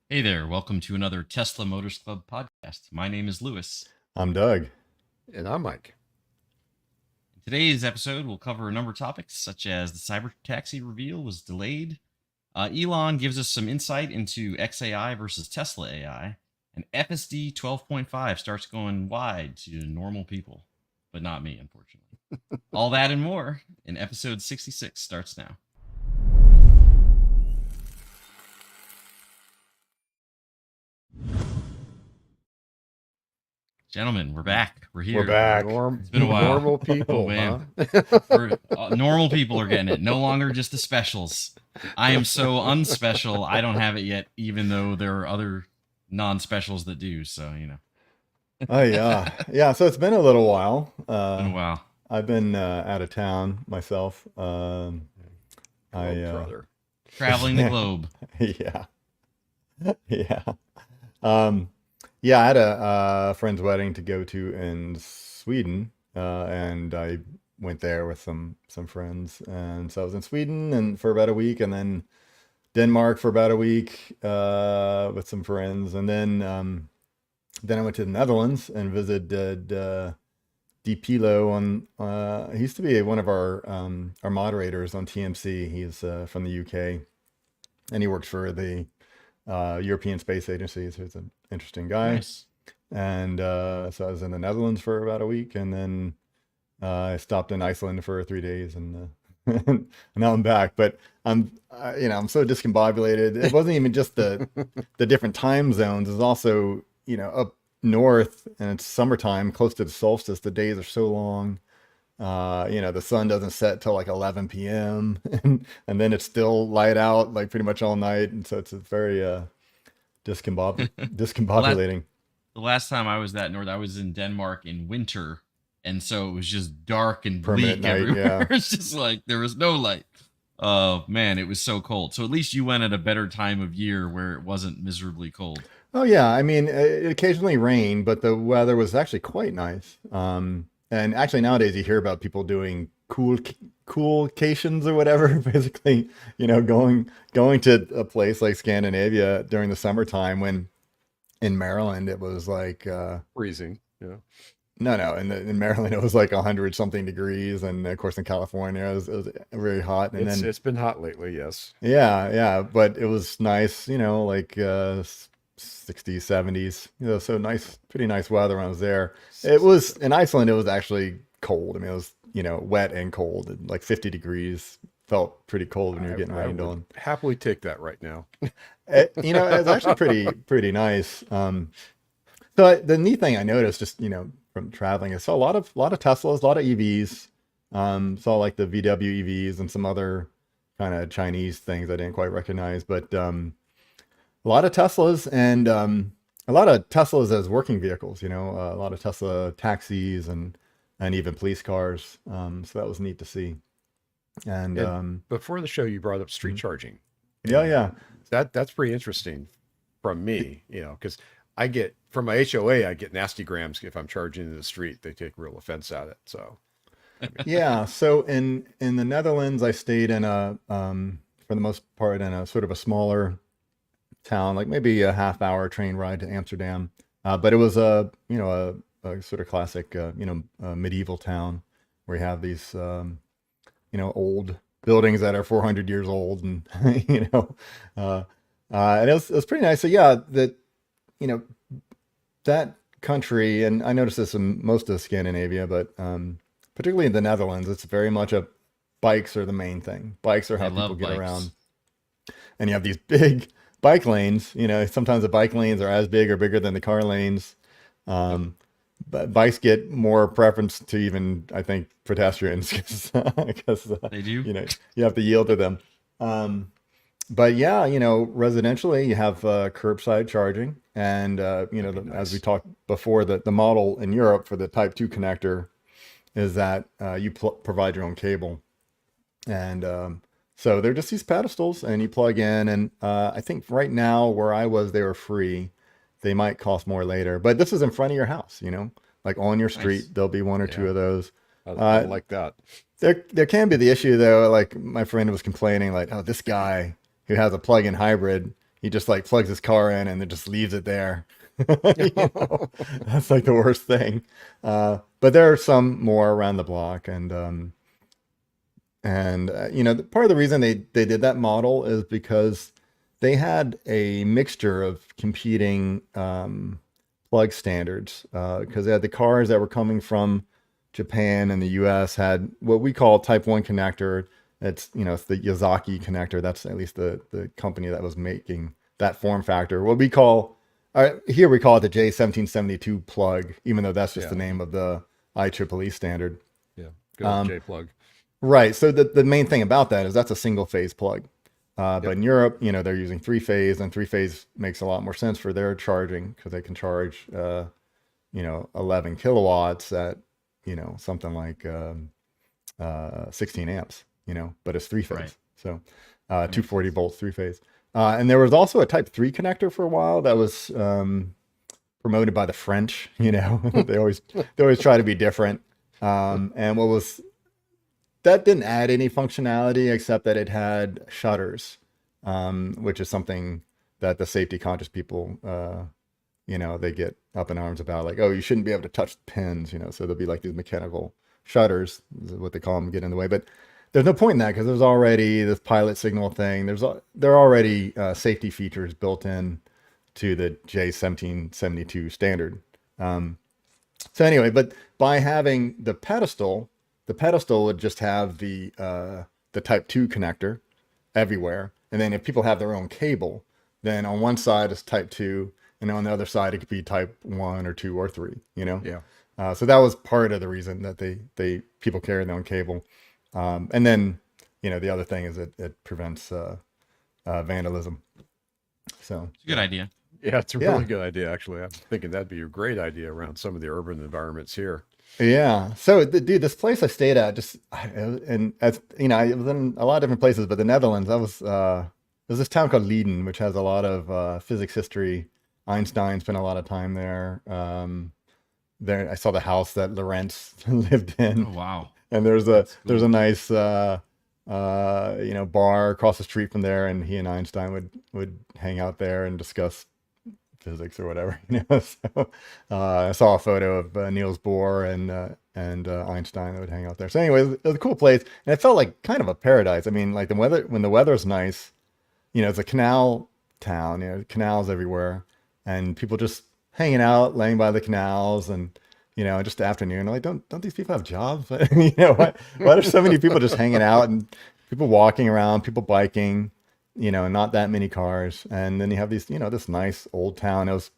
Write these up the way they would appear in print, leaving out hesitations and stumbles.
Hey there, welcome to another Tesla Motors Club podcast. My name is Lewis. I'm Doug. And I'm Mike. In today's episode, we'll cover a number of topics such as the cyber taxi reveal was delayed. Elon gives us some insight into XAI versus Tesla AI, and FSD 12.5 starts going wide to normal people, but not me, unfortunately. All that and more in episode 66 starts now. Gentlemen, we're back. We're here. We're back. It's been a while. Normal people, Oh, man. huh? Normal people are getting it. No longer just the specials. I am so unspecial. I don't have it yet, even though there are other non-specials that do. So Oh yeah, yeah. So it's been a little while. Been a while. I've been out of town myself. Brother. Traveling the globe. Yeah, yeah. Um, yeah. I had a friend's wedding to go to in Sweden, and I went there with some friends, and so I was in Sweden and for about a week, and then Denmark for about a week with some friends, and then I went to the Netherlands and visited DPilo on. He used to be one of our moderators on TMC. He's from the UK, and he works for the European Space Agency. So he's an interesting guy. Nice. And so I was in the Netherlands for about a week, and then I stopped in Iceland for 3 days, and and now I'm back. But I'm so discombobulated. It wasn't even just the different time zones. It's also up north, and it's summertime, close to the solstice. The days are so long. The sun doesn't set till like 11 p.m. and then it's still light out like pretty much all night, and so it's a very discombobulating. The last time I was that north, I was in Denmark in winter, and so it was just dark and Permanent bleak night, everywhere. yeah. It's just like there was no light. Oh man, it was so cold. So at least you went at a better time of year where it wasn't miserably cold. Oh yeah, I mean, it occasionally rained, but the weather was actually quite nice. And actually nowadays you hear about people doing coolcations or whatever, basically, going to a place like Scandinavia during the summertime when in Maryland it was like Freezing. Yeah. no, in Maryland it was like 100 something degrees, and of course in California it was very hot, and then It's been hot lately, yes. yeah, but it was nice, like 60s, 70s, so nice, pretty nice weather when I was there. It was in Iceland, it was actually cold. I mean, it was, wet and cold, and like 50 degrees. Felt pretty cold when you were getting I rained would on. happily take that right now. It was actually pretty nice. The neat thing I noticed just, from traveling, I saw a lot of Teslas, a lot of EVs. Saw like the VW EVs and some other kind of Chinese things I didn't quite recognize, but a lot of Teslas, and a lot of Teslas as working vehicles, a lot of Tesla taxis and even police cars. So that was neat to see. And And before the show, you brought up street mhm. charging. Yeah, And yeah. that's pretty interesting from me, because I get from my HOA, I get nasty grams if I'm charging in the street. They take real offense at it. So, I mean, Yeah. So in the Netherlands, I stayed in for the most part, in a sort of a smaller town, like maybe a half hour train ride to Amsterdam. But it was a sort of classic, medieval town where you have these, old buildings that are 400 years old, and uh, and it was pretty nice. So yeah, you know, that country, and I noticed this in most of Scandinavia, but particularly in the Netherlands, it's very much a bikes are the main thing. Bikes are I how people love get bikes. around, and you have these big bike lanes. Sometimes the bike lanes are as big or bigger than the car lanes. Yep, Um, but bikes get more preference to even, I think, pedestrians because they do. you have to yield to them. Um, but yeah, residentially you have curbside charging, and that'd be as we nice. talked before, the model in Europe for the Type 2 connector is that you provide your own cable, and so they're just these pedestals, and you plug in. And I think right now where I was, they were free. They might cost more later, but this is in front of your house, like on your Nice. street. There'll be one or two Yeah, of those. I Uh, like that. there can be the issue though, like my friend was complaining, like, oh, this guy who has a plug-in hybrid he just like plugs his car in and then just leaves it there. You know, that's like the worst thing. But there are some more around the block, and you know, part of the reason they did that model is because they had a mixture of competing plug standards, because they had the cars that were coming from Japan and the US had what we call Type 1 connector. It's, you know, it's the Yazaki connector. That's at least the company that was making that form factor. What we call, here we call it the J1772 plug, even though that's just the name of the IEEE standard. Yeah, good J plug. Right. So the main thing about that is that's a single phase plug. But in Europe, you know, they're using three phase, and three phase makes a lot more sense for their charging because they can charge, you know, 11 kilowatts at, you know, something like 16 amps, you know, but it's three phase. Right. So 240 volts, three phase. And there was also a Type 3 connector for a while that was promoted by the French, you know, they always try to be different. And what was, that didn't add any functionality except that it had shutters, which is something that the safety conscious people, you know, they get up in arms about, like, oh, you shouldn't be able to touch pins, you know, so there'll be like these mechanical shutters, is what they call them, get in the way. But there's no point in that because there's already this pilot signal thing. There are already safety features built in to the J1772 standard. So anyway, but by having the pedestal would just have the Type 2 connector everywhere. And then if people have their own cable, then on one side is Type 2, and on the other side it could be Type 1 or 2 or 3, you know? Yeah. So that was part of the reason that people carry their own cable. And then, you know, the other thing is it prevents vandalism. So It's a good idea. Yeah, it's a really good idea, actually. I'm thinking that'd be a great idea around some of the urban environments here. Yeah. So, dude, this place I stayed at, and as you know, I was in a lot of different places, but the Netherlands, there's this town called Leiden, which has a lot of physics history. Einstein spent a lot of time there. There, I saw the house that Lorentz lived in. Oh, wow. And there's a nice, you know, bar across the street from there, and he and Einstein would hang out there and discuss physics or whatever, you know. So I saw a photo of Niels Bohr and Einstein that would hang out there. So anyway, it was a cool place, and it felt like kind of a paradise. I mean, like when the weather's nice, you know, it's a canal town, you know, canals everywhere, and people just hanging out, laying by the canals, and you know, just the afternoon. Like, don't these people have jobs? You know, why are so many people just hanging out and people walking around, people biking? You know, not that many cars. And then you have these, you know, this nice old town. I was,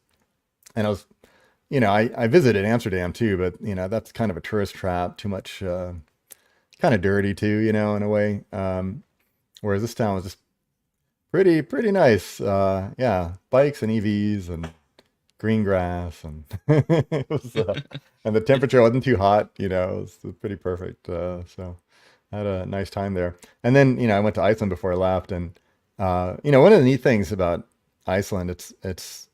you know, I visited Amsterdam too, but you know, that's kind of a tourist trap, too much, kind of dirty too, you know, in a way. Whereas this town was just pretty nice. Yeah, bikes and EVs and green grass, and it was, and the temperature wasn't too hot, you know, it was pretty perfect. So I had a nice time there. And then, you know, I went to Iceland before I left, and you know, one of the neat things about Iceland, it's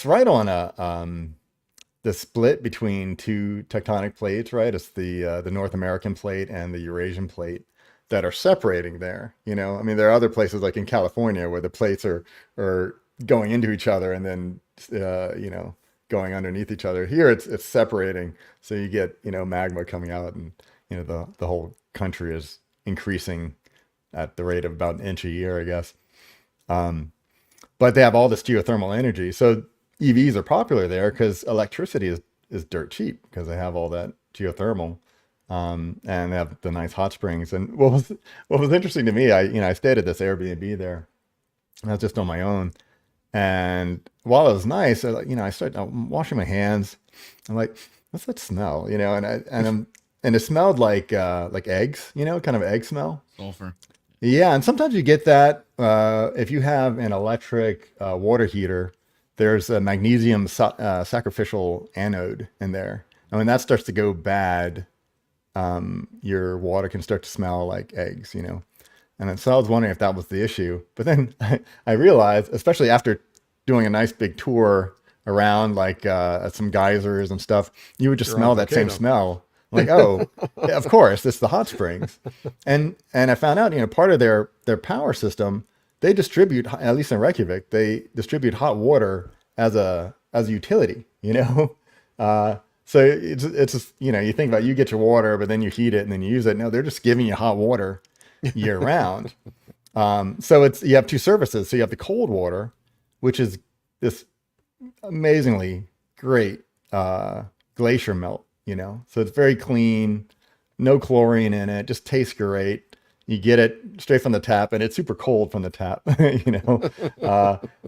right on the split between two tectonic plates, right? It's the North American plate and the Eurasian plate that are separating there. You know, I mean, there are other places like in California where the plates are going into each other and then you know, going underneath each other. Here it's separating, so you get, you know, magma coming out, and you know, the whole country is increasing at the rate of about an inch a year, I guess. But they have all this geothermal energy. So EVs are popular there because electricity is dirt cheap because they have all that geothermal. And they have the nice hot springs. And what was interesting to me, I stayed at this Airbnb there. And I was just on my own. And while it was nice, I started washing my hands. I'm like, what's that smell? You know, and it smelled like eggs, you know, kind of egg smell. Sulfur. Yeah, and sometimes you get that if you have an electric water heater. There's a magnesium sacrificial anode in there, and when that starts to go bad, your water can start to smell like eggs, you know. And then, so I was wondering if that was the issue. But then I realized, especially after doing a nice big tour around, like at some geysers and stuff, you would just smell that same smell. Like, oh, yeah, of course, it's the hot springs. And I found out, you know, part of their power system, they distribute, at least in Reykjavik, they distribute hot water as a utility, you know. So it's just, you know, you think about, you get your water, but then you heat it and then you use it. No, they're just giving you hot water year round. So you have two services. So you have the cold water, which is this amazingly great glacier melt, you know. So it's very clean, no chlorine in it, just tastes great. You get it straight from the tap, and it's super cold from the tap, you know.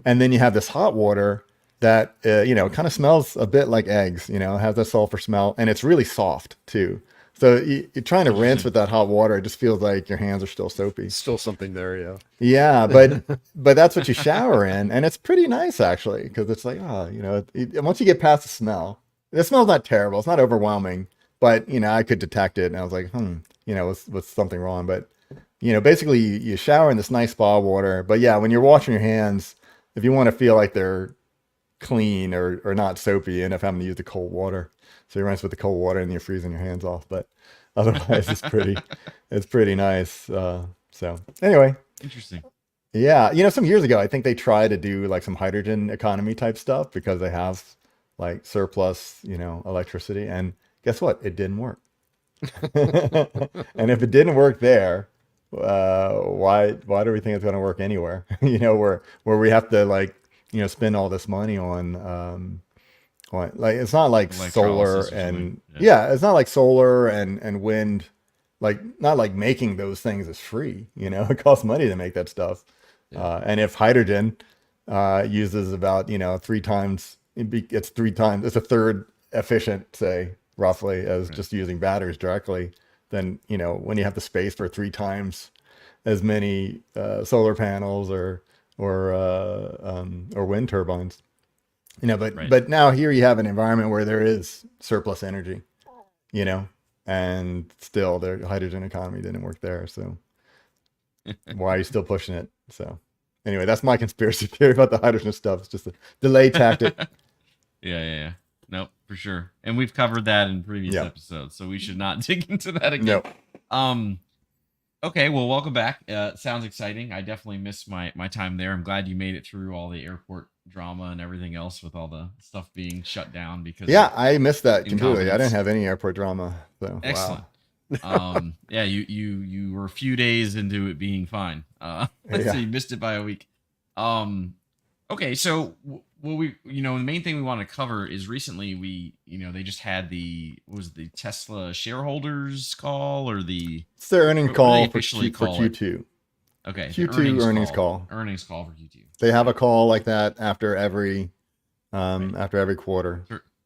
And then you have this hot water that you know, kind of smells a bit like eggs, you know, has that sulfur smell, and it's really soft too. So you're trying to rinse with that hot water, it just feels like your hands are still soapy. Still something there, yeah. Yeah, but that's what you shower in, and it's pretty nice actually, because it's like, oh, you know, once you get past the smell's not terrible, it's not overwhelming, but you know, I could detect it, and I was like, you know, was something wrong. But you know, basically you shower in this nice spa water, but yeah, when you're washing your hands, if you want to feel like they're clean or not soapy, you end up having to use the cold water. So you rinse with the cold water and you're freezing your hands off. But otherwise, it's pretty nice. So anyway, Interesting. yeah, you know, some years ago, I think they tried to do like some hydrogen economy type stuff because they have like surplus, you know, electricity. And guess what? It didn't work. And if it didn't work there, why do we think it's going to work anywhere? You know, where we have to like, you know, spend all this money on like, it's not like solar Electrolysis or and something. yeah, it's not like solar and wind, like not like making those things is free, you know. It costs money to make that stuff. And if hydrogen uses about, you know, it's a third efficient, say, roughly, as just using batteries directly, then, you know, when you have the space for 3 times as many solar panels or wind turbines, you know. But now here you have an environment where there is surplus energy, you know, and still the hydrogen economy didn't work there. So why are you still pushing it? So anyway, that's my conspiracy theory about the hydrogen stuff. It's just a delay tactic. Yeah. Nope, for sure. And we've covered that in previous episodes, so we should not dig into that again. No. Okay, well, welcome back. Sounds exciting. I definitely missed my time there. I'm glad you made it through all the airport drama and everything else with all the stuff being shut down because I missed that completely. I didn't have any airport drama. So excellent. Wow. Yeah, you were a few days into it being fine. So you missed it by a week. Okay, so we, you know, the main thing we want to cover is recently they just had the Tesla shareholders call, or it's their earnings call for Q2. Okay, Q2 earnings call. Earnings call for Q2. They have a call like that after every quarter.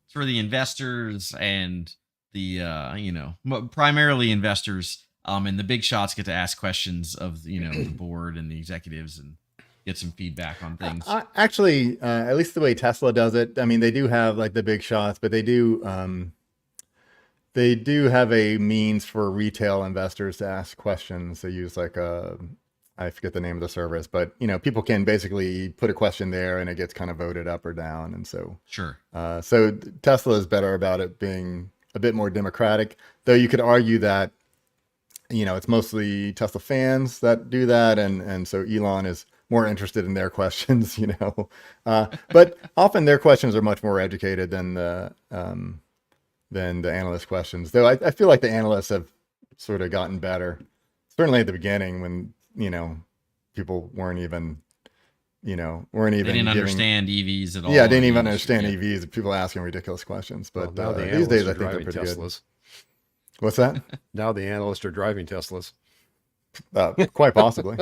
For the investors and the primarily investors, and the big shots get to ask questions of the board and the executives and get some feedback on things. Actually, at least the way Tesla does it, I mean, they do have like the big shots, but they do have a means for retail investors to ask questions. They use like I forget the name of the service, but people can basically put a question there and it gets kind of voted up or down. And so, sure. So Tesla is better about it being a bit more democratic, though you could argue that, it's mostly Tesla fans that do that. And so Elon is more interested in their questions, but often their questions are much more educated than the analyst questions. Though I feel like the analysts have sort of gotten better, certainly at the beginning when, people weren't even they didn't understand EVs at all. Yeah, didn't even understand EVs. People asking ridiculous questions. But now these days, I think they're pretty Teslas. Good. What's that? Now the analysts are driving Teslas. Quite possibly.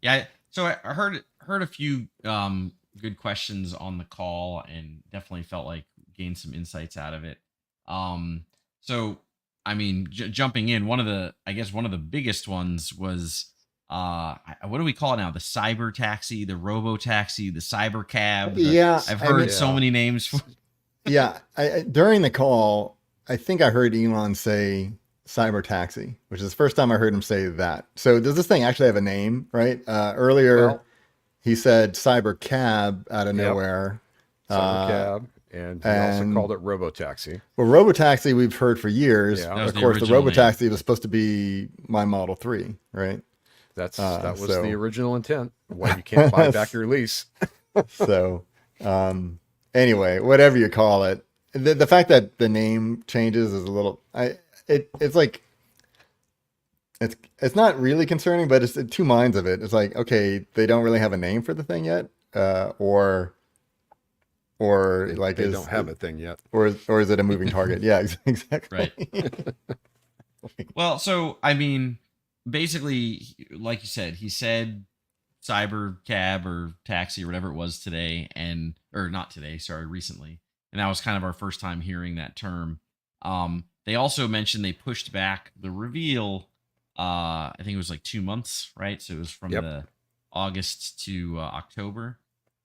Yeah, so I heard a few good questions on the call, and definitely felt like gained some insights out of it. So I mean, jumping in, one of the biggest ones was what do we call it now? The cyber taxi, the robo taxi, the cyber cab. I've heard so many names. Yeah, during the call, I think I heard Elon say cyber taxi, which is the first time I heard him say that. So does this thing actually have a name, right? Earlier, he said cyber cab out of nowhere. Cyber cab. And he also called it robotaxi. Well, robotaxi we've heard for years. Yeah. Of course, the robotaxi was supposed to be my Model 3, right? That was So the original intent. Why you can't buy back your lease. so anyway, whatever you call it, the fact that the name changes is a little it's like it's not really concerning, but it's two minds of it. It's like, okay, they don't really have a name for the thing yet, or like They don't have a thing yet. or is it a moving target? Yeah, exactly. Right. Well, so I mean, basically, like you said, he said cyber cab or taxi or whatever it was today, and or not today, sorry, recently, and that was kind of our first time hearing that term. They also mentioned they pushed back the reveal. I think it was like 2 months, right? So it was from Yep. the August to October.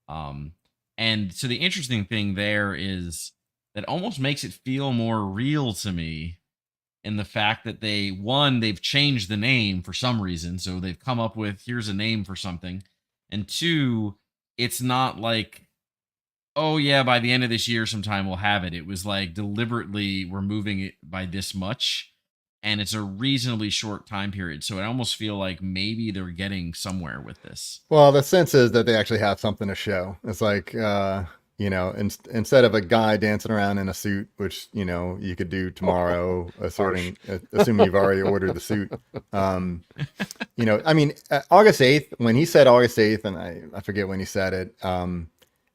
And so the interesting thing there is that almost makes it feel more real to me in the fact that they've changed the name for some reason. So they've come up with, here's a name for something. And two, it's not like, oh yeah, by the end of this year sometime we'll have it. It was like deliberately we're moving it by this much. And it's a reasonably short time period. So I almost feel like maybe they're getting somewhere with this. Well, the sense is that they actually have something to show. It's like, instead of a guy dancing around in a suit, which, you could do tomorrow, assuming you've already ordered the suit. I mean, August 8th, when he said August 8th, and I forget when he said it,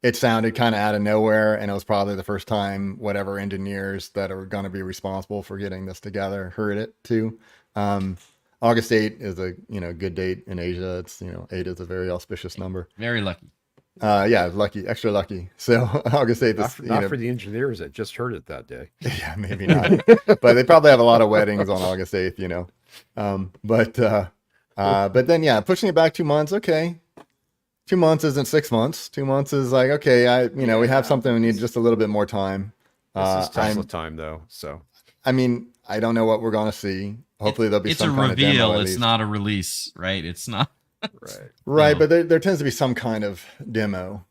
it sounded kind of out of nowhere, and it was probably the first time whatever engineers that are going to be responsible for getting this together heard it too. August 8th is a good date in Asia. It's 8 is a very auspicious number. Very lucky. Yeah, lucky, extra lucky. So August 8th is Not for the engineers that just heard it that day. Yeah, maybe not. But they probably have a lot of weddings on August 8th, But then yeah, pushing it back 2 months, okay. 2 months isn't 6 months. 2 months is like, okay, we have something, we need just a little bit more time. This is Tesla time though, so I mean, I don't know what we're gonna see. Hopefully there'll be it's some a kind reveal. of demo at It's least. not a release, right? It's not. Right, No. but there tends to be some kind of demo.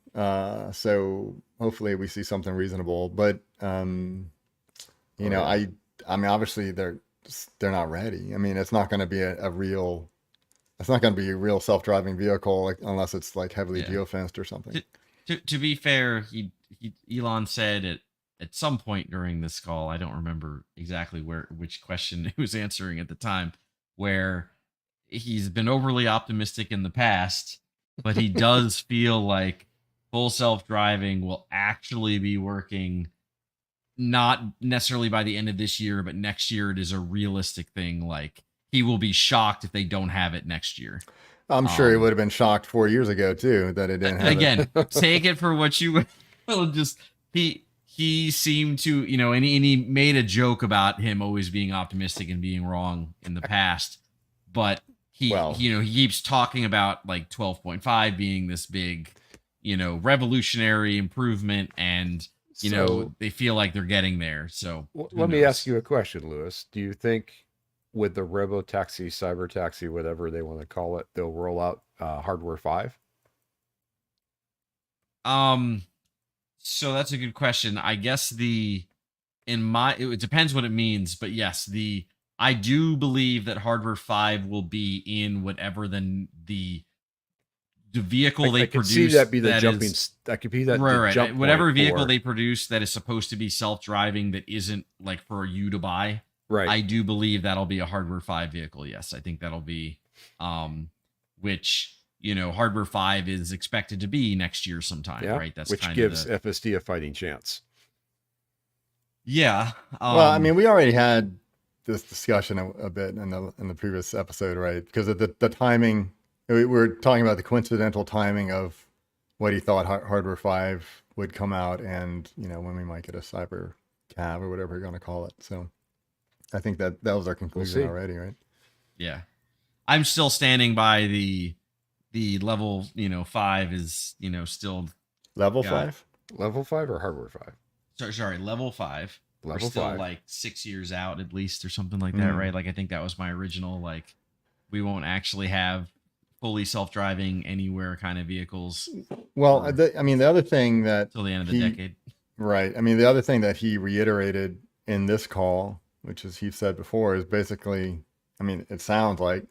So hopefully we see something reasonable. But I mean, obviously they're not ready. I mean, it's not going to be a real self-driving vehicle, like, unless it's like heavily Yeah. geofenced or something. To be fair, Elon said at some point during this call, I don't remember exactly which question he was answering at the time, where he's been overly optimistic in the past, but he does feel like full self-driving will actually be working, not necessarily by the end of this year, but next year it is a realistic thing. Like, he will be shocked if they don't have it next year. I'm sure he would have been shocked 4 years ago too that it didn't have Again, take it for what you will. Just he seemed to, and he made a joke about him always being optimistic and being wrong in the past, but he keeps talking about like 12.5 being this big, revolutionary improvement, and they feel like they're getting there. So let me ask you a question, Lewis. Do you think with the robo-taxi, cyber taxi, whatever they want to call it, they'll roll out hardware 5? So that's a good question. I guess it depends what it means, but yes, I do believe that hardware 5 will be in whatever the vehicle they I could produce. see that be the that jumping. is- That could be that right. jump Whatever point vehicle for- they produce that is supposed to be self-driving, that isn't like for you to buy. right. I do believe that'll be a hardware 5 vehicle. Yes, I think that'll be, which hardware 5 is expected to be next year sometime, right? That's which kind gives of FSD a fighting chance. yeah. Well, I mean, we already had this discussion a bit in the previous episode, right? Because of the timing, we were talking about the coincidental timing of what he thought hardware 5 would come out, and when we might get a cyber cab or whatever you're going to call it. So I think that was our conclusion already, right? Yeah, I'm still standing by the level 5 is still Level got- 5. Level 5 or hardware 5? sorry, level 5. We're Level still 5. like 6 years out at least, or something like that, right? Like, I think that was my original, like, we won't actually have fully self-driving anywhere kind of vehicles Well, I mean, the other thing that till the end of the decade. right. I mean, the other thing that he reiterated in this call, which is he said before, is basically, I mean, it sounds like,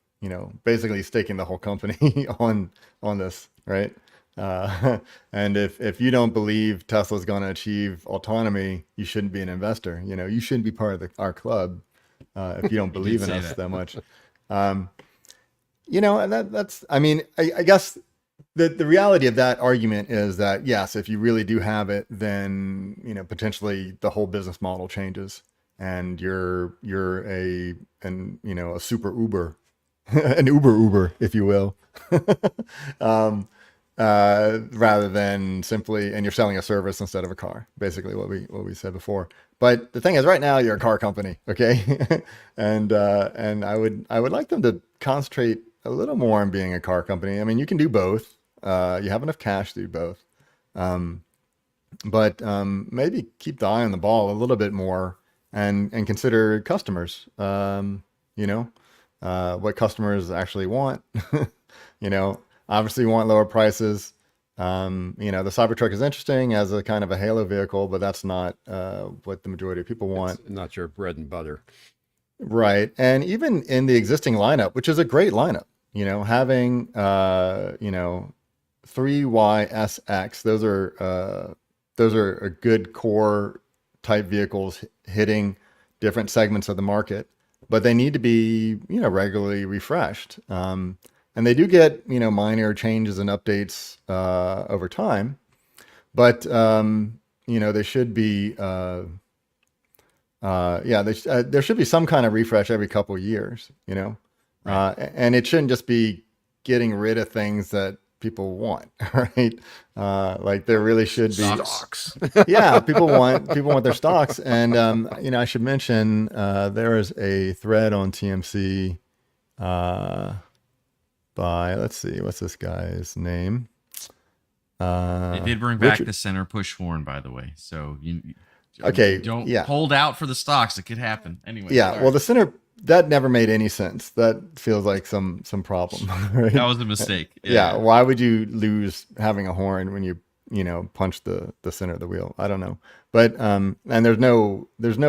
basically staking the whole company on this, right? And if you don't believe Tesla's going to achieve autonomy, you shouldn't be an investor. You shouldn't be part of our club if you don't He did believe in say us that. that much. And that's, I mean, I guess the reality of that argument is that, yes, if you really do have it, then, potentially the whole business model changes and you're a super Uber, an Uber, if you will. Rather than simply, and you're selling a service instead of a car, basically what we said before. But the thing is, right now you're a car company, okay? and I would like them to concentrate a little more on being a car company. I mean, you can do both. You have enough cash to do both. But maybe keep the eye on the ball a little bit more and consider customers. What customers actually want. Obviously you want lower prices. The Cybertruck is interesting as a kind of a halo vehicle, but that's not what the majority of people want. It's not your bread and butter. Right. And even in the existing lineup, which is a great lineup, having 3YSX, those are a good core type vehicles hitting different segments of the market, but they need to be, regularly refreshed. And they do get, minor changes and updates over time, but they should be, there should be some kind of refresh every couple of years, Right. and it shouldn't just be getting rid of things that people want, right? Like there really should be Stocks. yeah, people want their stocks. And I should mention there is a thread on TMC by, let's see, what's this guy's name? They did bring back Richard. the center push horn, by the way. So Okay, don't yeah. hold out for the stocks. It could happen anyway. Yeah, sorry. well, the center, that never made any sense. That feels like some problem, right? That was a mistake. Yeah, why would you lose having a horn when you punch the center of the wheel? I don't know, but and there's no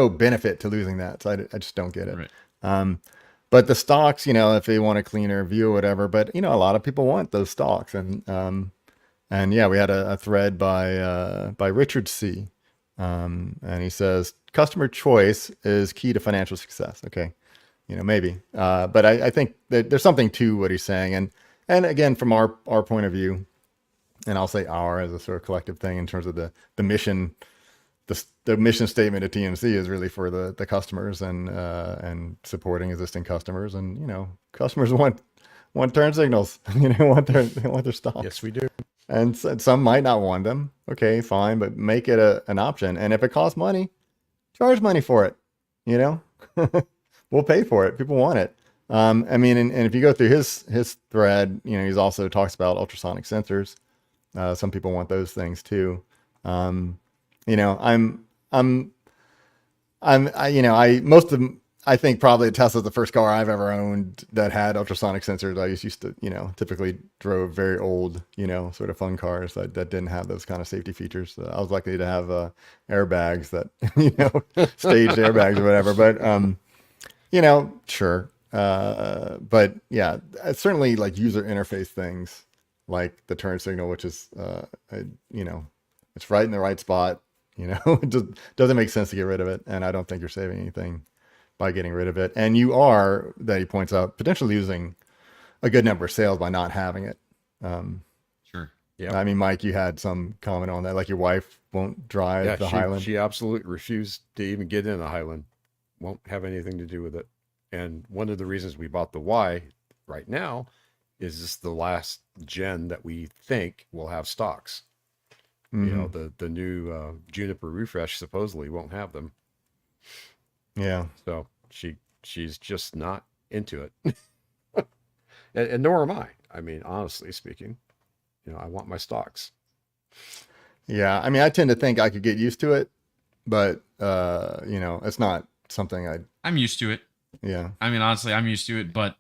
benefit to losing that, so I just don't get it. Right. But the stocks, if they want a cleaner view or whatever, but a lot of people want those stocks, and yeah, we had a thread by Richard C. And he says customer choice is key to financial success. Okay, maybe, but I think that there's something to what he's saying, and again, from our point of view, and I'll say our as a sort of collective thing in terms of the mission. The mission statement at TMC is really for the customers and supporting existing customers, and customers want turn signals. Want their stocks. Yes, we do. And some might not want them. Okay, fine, but make it an option. And if it costs money, charge money for it. We'll pay for it. People want it. I mean, and if you go through his thread, he's also talks about ultrasonic sensors. Some people want those things too. I think probably Tesla's the first car I've ever owned that had ultrasonic sensors. I used to, typically drove very old, sort of fun cars that didn't have those kind of safety features. I was lucky to have airbags that, staged airbags or whatever. But, sure. But yeah, it's certainly like user interface things like the turn signal, which is, it's right in the right spot. It just doesn't make sense to get rid of it. And I don't think you're saving anything by getting rid of it. And you are, that he points out, potentially losing a good number of sales by not having it. Sure. Yeah. I mean, Mike, you had some comment on that, like your wife won't drive the Highland. She absolutely refused to even get in the Highland. Won't have anything to do with it. And one of the reasons we bought the Y right now is this the last gen that we think will have stocks. Mm-hmm. The new Juniper refresh supposedly won't have them. Yeah. So she's just not into it. and nor am I. I mean, honestly speaking, I want my stocks. Yeah. I mean, I tend to think I could get used to it, but it's not something I'm used to it. Yeah. I mean, honestly, I'm used to it, but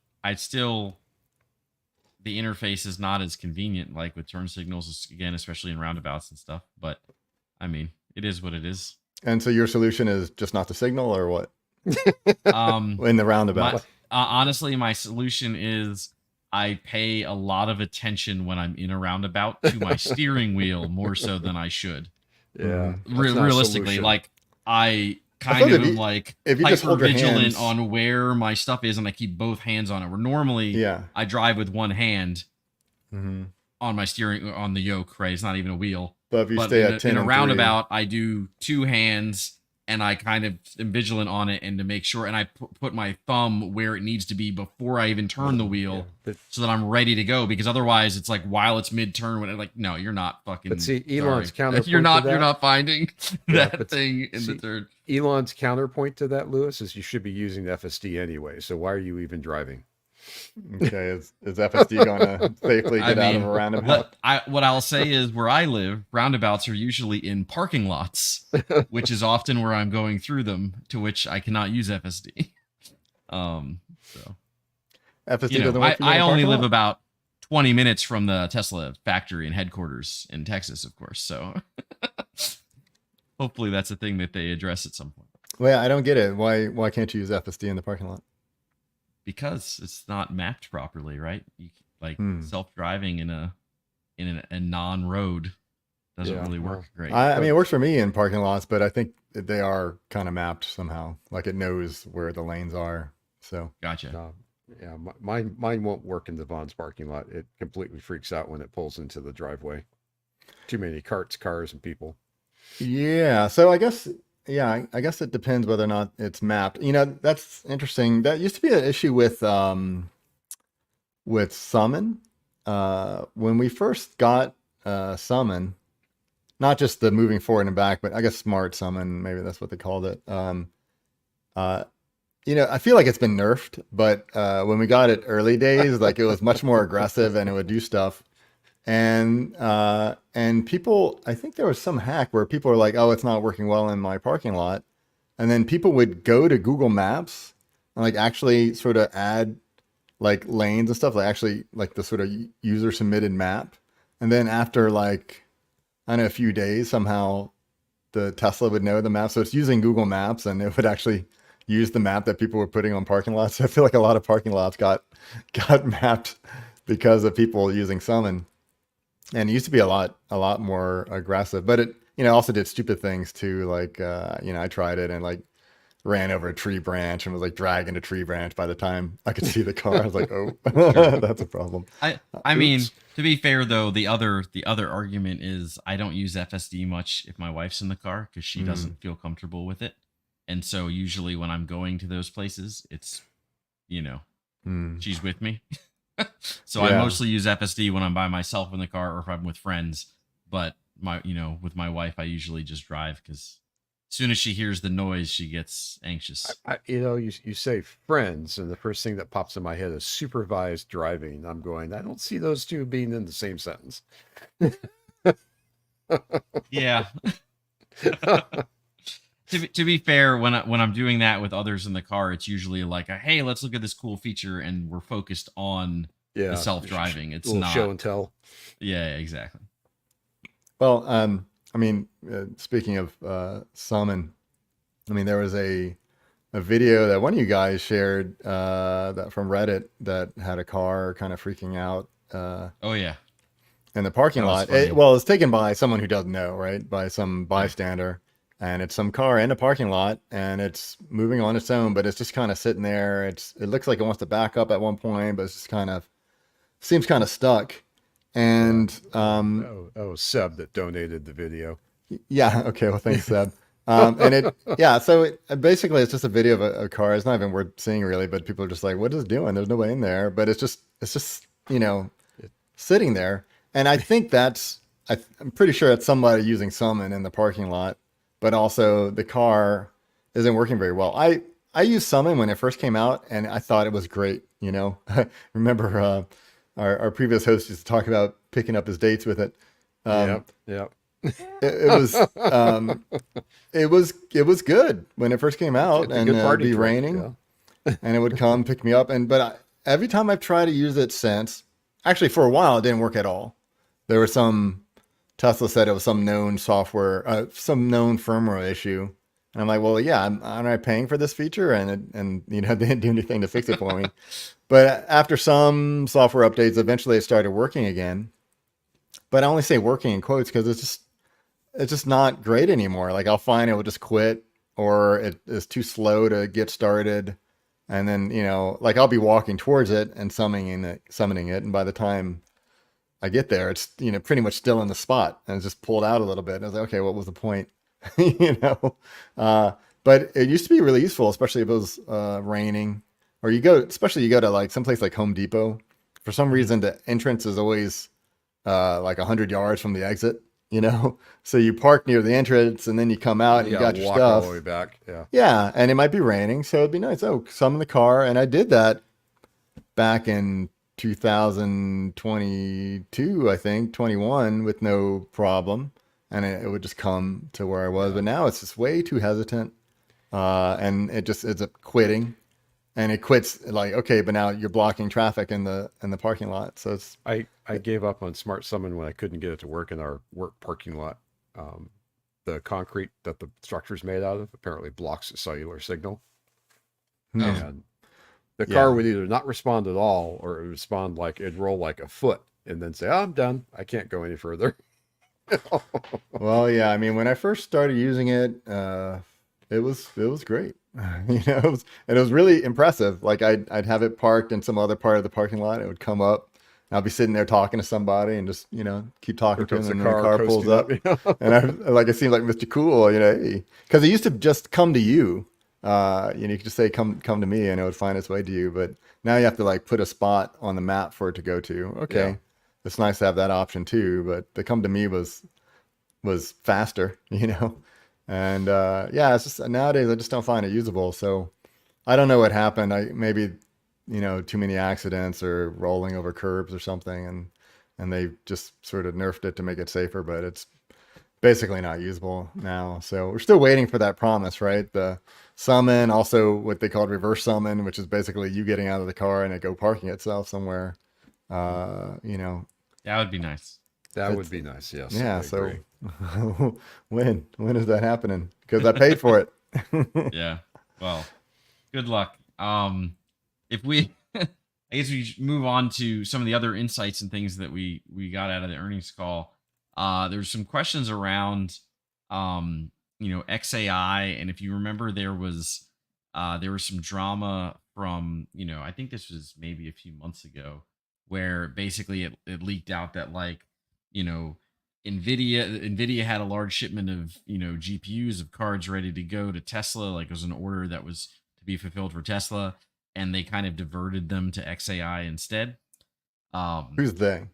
the interface is not as convenient, like with turn signals, again, especially in roundabouts and stuff. But I mean, it is what it is. And so your solution is just not to signal, or what? In In the roundabout. Honestly, my solution is I pay a lot of attention when I'm in a roundabout to my steering wheel more so than I should. Yeah, Mhm. that's not a Realistically, solution. like I I kind suppose of am like if you just hyper hold your vigilant hands, on where my stuff is, and I keep both hands on it. Where normally yeah. I drive with one hand Hmm. on my steering on the yoke, right? It's not even a wheel. But if you But stay in at a, 10 in a and 3, roundabout, I do two hands, and I kind of am vigilant on it, and to make sure, and I put my thumb where it needs to be before I even turn the Yeah, wheel, but so that I'm ready to go. Because otherwise, it's like while it's mid turn, when it's like, no, you're not fucking. see, Sorry, Elon's counterpoint you're to not. that. You're not finding Yeah, that but thing in the see, turn. Elon's counterpoint to that, Lewis, is you should be using FSD anyway. So why are you even driving? okay, is FSD going to safely I get out of a mean, roundabout? what I'll say is where I live, roundabouts are usually in parking lots, which is often where I'm going through them, to which I cannot use FSD. So FSD doesn't work for you in I a only parking live lot? about 20 minutes from the Tesla factory and headquarters in Texas, of course. So hopefully that's a thing that they address at some point, Well, yeah, I don't get it. Why can't you use FSD in the parking lot? because it's not mapped properly, right? Like Hmm. self-driving in a non-road doesn't Yeah, really well, work great. I mean, it works for me in parking lots, but I think that they are kind of mapped somehow. Like it knows where the lanes are. So, Gotcha. yeah, mine won't work in the Vaughn's parking lot. It completely freaks out when it pulls into the driveway. Too many carts, cars, and people. yeah. So I guess, yeah, I guess it depends whether or not it's mapped. You know, that's interesting. That used to be an issue with Summon. When we first got Summon, not just the moving forward and back, but I guess Smart Summon, maybe that's what they called it. Uh, you know, I feel like it's been nerfed, but when we got it early days, like it was much more aggressive and it would do stuff. And people, I think there was some hack where people were like, "Oh, it's not working well in my parking lot," and then people would go to Google Maps and like actually sort of add like lanes and stuff, like actually like the sort of user submitted map, and then after like I don't know a few days, somehow the Tesla would know the map, so it's using Google Maps and it would actually use the map that people were putting on parking lots. So I feel like a lot of parking lots got mapped because of people using Summon. And it used to be a lot more aggressive, but it, you know, also did stupid things too. Like, you know, I tried it and like ran over a tree branch and was like dragging a tree branch. By the time I could see the car, I was like, oh, that's a problem. I mean, Oops. to be fair though, the other argument is I don't use FSD much if my wife's in the car because she Mm. doesn't feel comfortable with it. And so usually when I'm going to those places, it's Mm. she's with me. So I Yeah. mostly use FSD when I'm by myself in the car or if I'm with friends. But with my wife, I usually just drive because as soon as she hears the noise, she gets anxious. You say friends, and the first thing that pops in my head is supervised driving. I'm going, I don't see those two being in the same sentence. Yeah. To be fair, when I'm doing that with others in the car, it's usually like, hey, let's look at this cool feature, and we're focused on Yeah, the self-driving. It's little not. show and tell. Yeah, exactly. Well, I mean, speaking of Summon, I mean, there was a video that one of you guys shared that from Reddit that had a car kind of freaking out Oh yeah, in the parking that was lot. funny. Well, it's taken by someone who doesn't know, right? By some bystander. And it's some car in a parking lot and it's moving on its own, but it's just kind of sitting there. It looks like it wants to back up at one point, but it's just kind of seems kind of stuck. And Seb that donated the video. yeah, okay, well thanks, Seb. Basically it's just a video of a car. It's not even worth seeing really, but people are just like, what is it doing? There's nobody in there, but it's just sitting there. And I think I'm pretty sure it's somebody using Summon in the parking lot. But also the car isn't working very well. I used Summon when it first came out, and I thought it was great. You know, remember our previous host used to talk about picking up his dates with it. Yep. It was good when it first came out, It's a and good it'd party be trick, raining, yeah. and it would come pick me up. Every time I've tried to use it since, actually for a while, it didn't work at all. There was some. Tesla said it was some known software, some known firmware issue. And I'm like, well, yeah, aren't I paying for this feature? And they didn't do anything to fix it for me. But after some software updates, eventually it started working again. But I only say working in quotes because it's just not great anymore. Like I'll find it will just quit, or it is too slow to get started. And then, like I'll be walking towards it and summoning it. And by the time I get there, it's, pretty much still in the spot and it's just pulled out a little bit. And I was like, okay, what was the point? you know, but it used to be really useful, especially if it was raining, or especially you go to like someplace like Home Depot. For some reason, the entrance is always like 100 yards from the exit. So you park near the entrance and then you come out and you got your walk stuff. all the way back. Yeah. Yeah, and it might be raining, so it'd be nice. Oh, summon the car, and I did that back in 2022, I think, 21, with no problem, and it would just come to where I was. But now it's just way too hesitant, and it just ends up quitting, and it quits like, okay, but now you're blocking traffic in the parking lot, so it's I gave up on Smart Summon when I couldn't get it to work in our work parking lot. The concrete that the structure's made out of apparently blocks the cellular signal. Hmm. And the Yeah. car would either not respond at all, or it would respond like it'd roll like a foot and then say, oh, I'm done. I can't go any further. Well, yeah. I mean, when I first started using it, it was great. It was really impressive. Like I'd have it parked in some other part of the parking lot. It would come up. I'll be sitting there talking to somebody and just keep talking to them, and then the car pulls up, and it seemed like Mr. Cool, because it used to just come to you. You could just say come to me, and it would find its way to you. But now you have to like put a spot on the map for it to go to. Okay, Yeah. it's nice to have that option too. But the come to me was faster, and it's just nowadays I just don't find it usable. So I don't know what happened. Maybe too many accidents or rolling over curbs or something, and they just sort of nerfed it to make it safer, but it's basically not usable now. So we're still waiting for that promise, right? The summon, also what they called reverse summon, which is basically you getting out of the car and it go parking itself somewhere. That would be nice. That would be nice. Yes. Yeah. I So agree. when is that happening? Because I paid for it. Yeah. Well, good luck. If we, I guess we should move on to some of the other insights and things that we got out of the earnings call. There's some questions around, XAI, and if you remember, there was some drama from, I think this was maybe a few months ago, where basically it leaked out that Nvidia had a large shipment of GPUs of cards ready to go to Tesla, like it was an order that was to be fulfilled for Tesla, and they kind of diverted them to XAI instead. Who's they?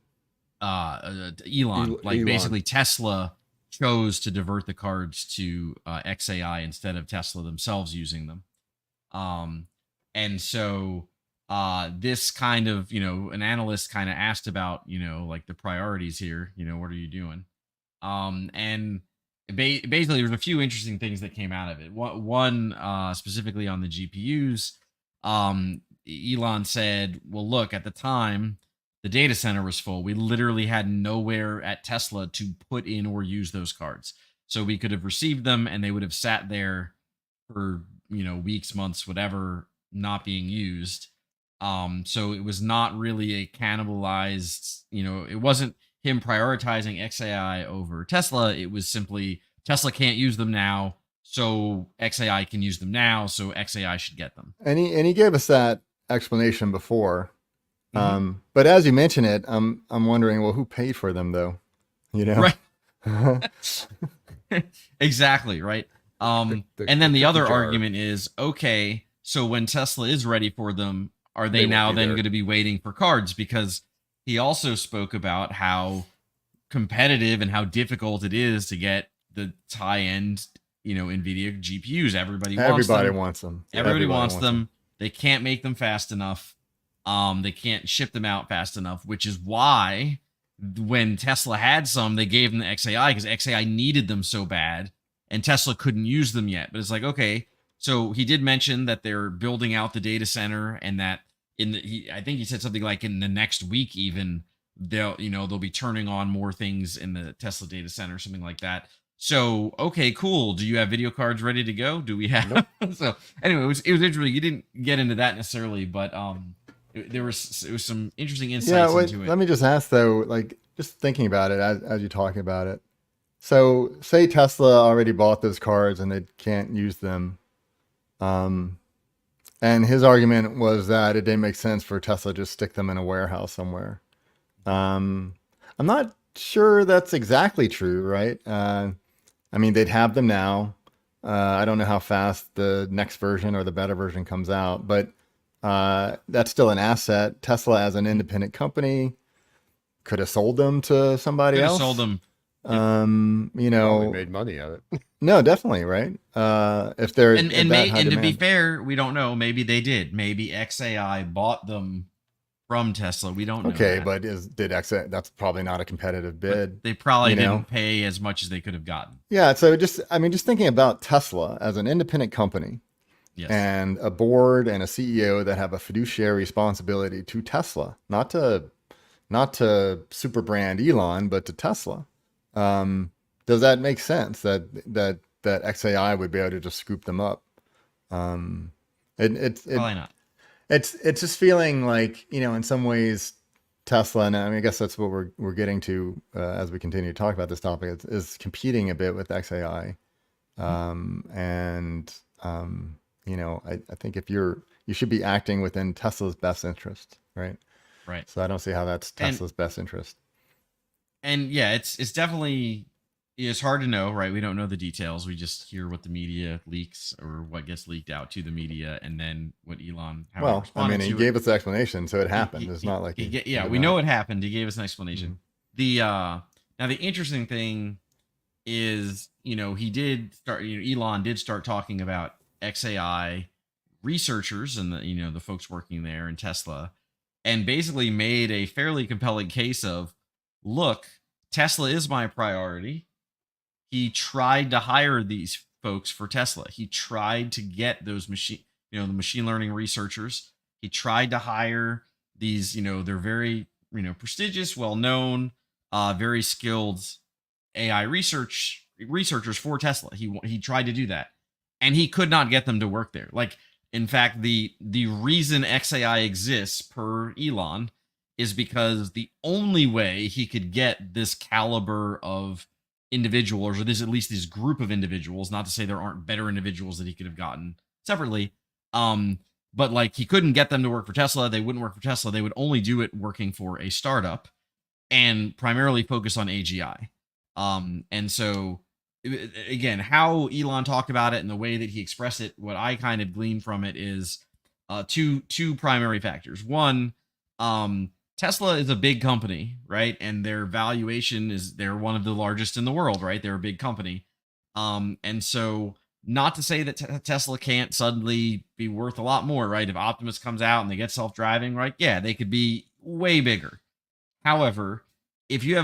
Elon. Elon. Basically Tesla chose to divert the cards to XAI instead of Tesla themselves using them. And so this kind of, an analyst kind of asked about, like the priorities here, what are you doing? And basically there's a few interesting things that came out of it. One specifically on the GPUs, Elon said, well, look, at the time, the data center was full. We literally had nowhere at Tesla to put in or use those cards. So we could have received them and they would have sat there for, weeks, months, whatever, not being used. So it was not really a cannibalized, it wasn't him prioritizing XAI over Tesla. It was simply Tesla can't use them now, so XAI can use them now, so XAI should get them. And he gave us that explanation before. Mhm. But as you mention it, I'm wondering, well, who paid for them though? Right. Exactly, right. And then the other argument is, okay, so when Tesla is ready for them, are they They won't now be then there. going to be waiting for cards? Because he also spoke about how competitive and how difficult it is to get the high-end, NVIDIA GPUs. Everybody wants them. Everybody wants them. They can't make them fast enough. They can't ship them out fast enough, which is why when Tesla had some, they gave them the XAI because XAI needed them so bad, and Tesla couldn't use them yet. But it's like, okay, so he did mention that they're building out the data center, and that I think he said something like in the next week even they'll be turning on more things in the Tesla data center, something like that. So, okay, cool. Do you have video cards ready to go? Do we have? Nope. So anyway, it was interesting. You didn't get into that necessarily, but there was some interesting Yeah, insights wait, into it. let me just ask though, like just thinking about it as you're talking about it. So say Tesla already bought those cards and they can't use them. Um, and his argument was that it didn't make sense for Tesla to just stick them in a warehouse somewhere. Um, I'm not sure that's exactly true, right? I mean, they'd have them now. I don't know how fast the next version or the beta version comes out, but that's still an asset. Tesla, as an independent company, could have sold them to somebody Could have sold else. them. Yep. You Probably know, made money at it. no, definitely, right? If they're And at that high and to be demand. fair, we don't know. Maybe they did. Maybe XAI bought them from Tesla. We don't know Okay, that. but did exit? That's probably not a competitive But bid, they probably you know? didn't pay as much as they could have gotten. Yeah, so I mean, just thinking about Tesla as an independent company Yes. and a board and a CEO that have a fiduciary responsibility to Tesla, not to super brand Elon, but to Tesla. Um, does that make sense that XAI would be able to just scoop them up? Um, it Probably not. it's just feeling like, in some ways Tesla, and I mean, I guess that's what we're getting to as we continue to talk about this topic, is competing a bit with XAI. And I think if you should be acting within Tesla's best interest, right? Right. So I don't see how that's And Tesla's best interest. and yeah, it's definitely, it's hard to know, right? We don't know the details. We just hear what the media leaks or what gets leaked out to the media, and then what Elon, how he Well, I mean, responded he to it. gave us the explanation, so it happened. It's not like he Yeah, did we not. know it happened. He gave us an explanation. Mhm. The now the interesting thing is, he did start, Elon did start talking about XAI researchers and the folks working there in Tesla, and basically made a fairly compelling case of, look, Tesla is my priority. He tried to hire these folks for Tesla. He tried to get those the machine learning researchers. He tried to hire these, they're very, prestigious, well known, very skilled AI researchers for Tesla. He tried to do that, and he could not get them to work there. Like, in fact, the reason XAI exists, per Elon, is because the only way he could get this caliber of individuals, or this, at least this group of individuals, not to say there aren't better individuals that he could have gotten separately, but like, he couldn't get them to work for Tesla. They wouldn't work for Tesla. They would only do it working for a startup and primarily focus on AGI. And so, again, how Elon talked about it and the way that he expressed it, what I kind of gleaned from it is two primary factors. One, Tesla is a big company, right? And their valuation is, they're one of the largest in the world, right? They're a big company. And so, not to say that Tesla can't suddenly be worth a lot more, right? If Optimus comes out and they get self-driving, right? Yeah, they could be way bigger. However, if you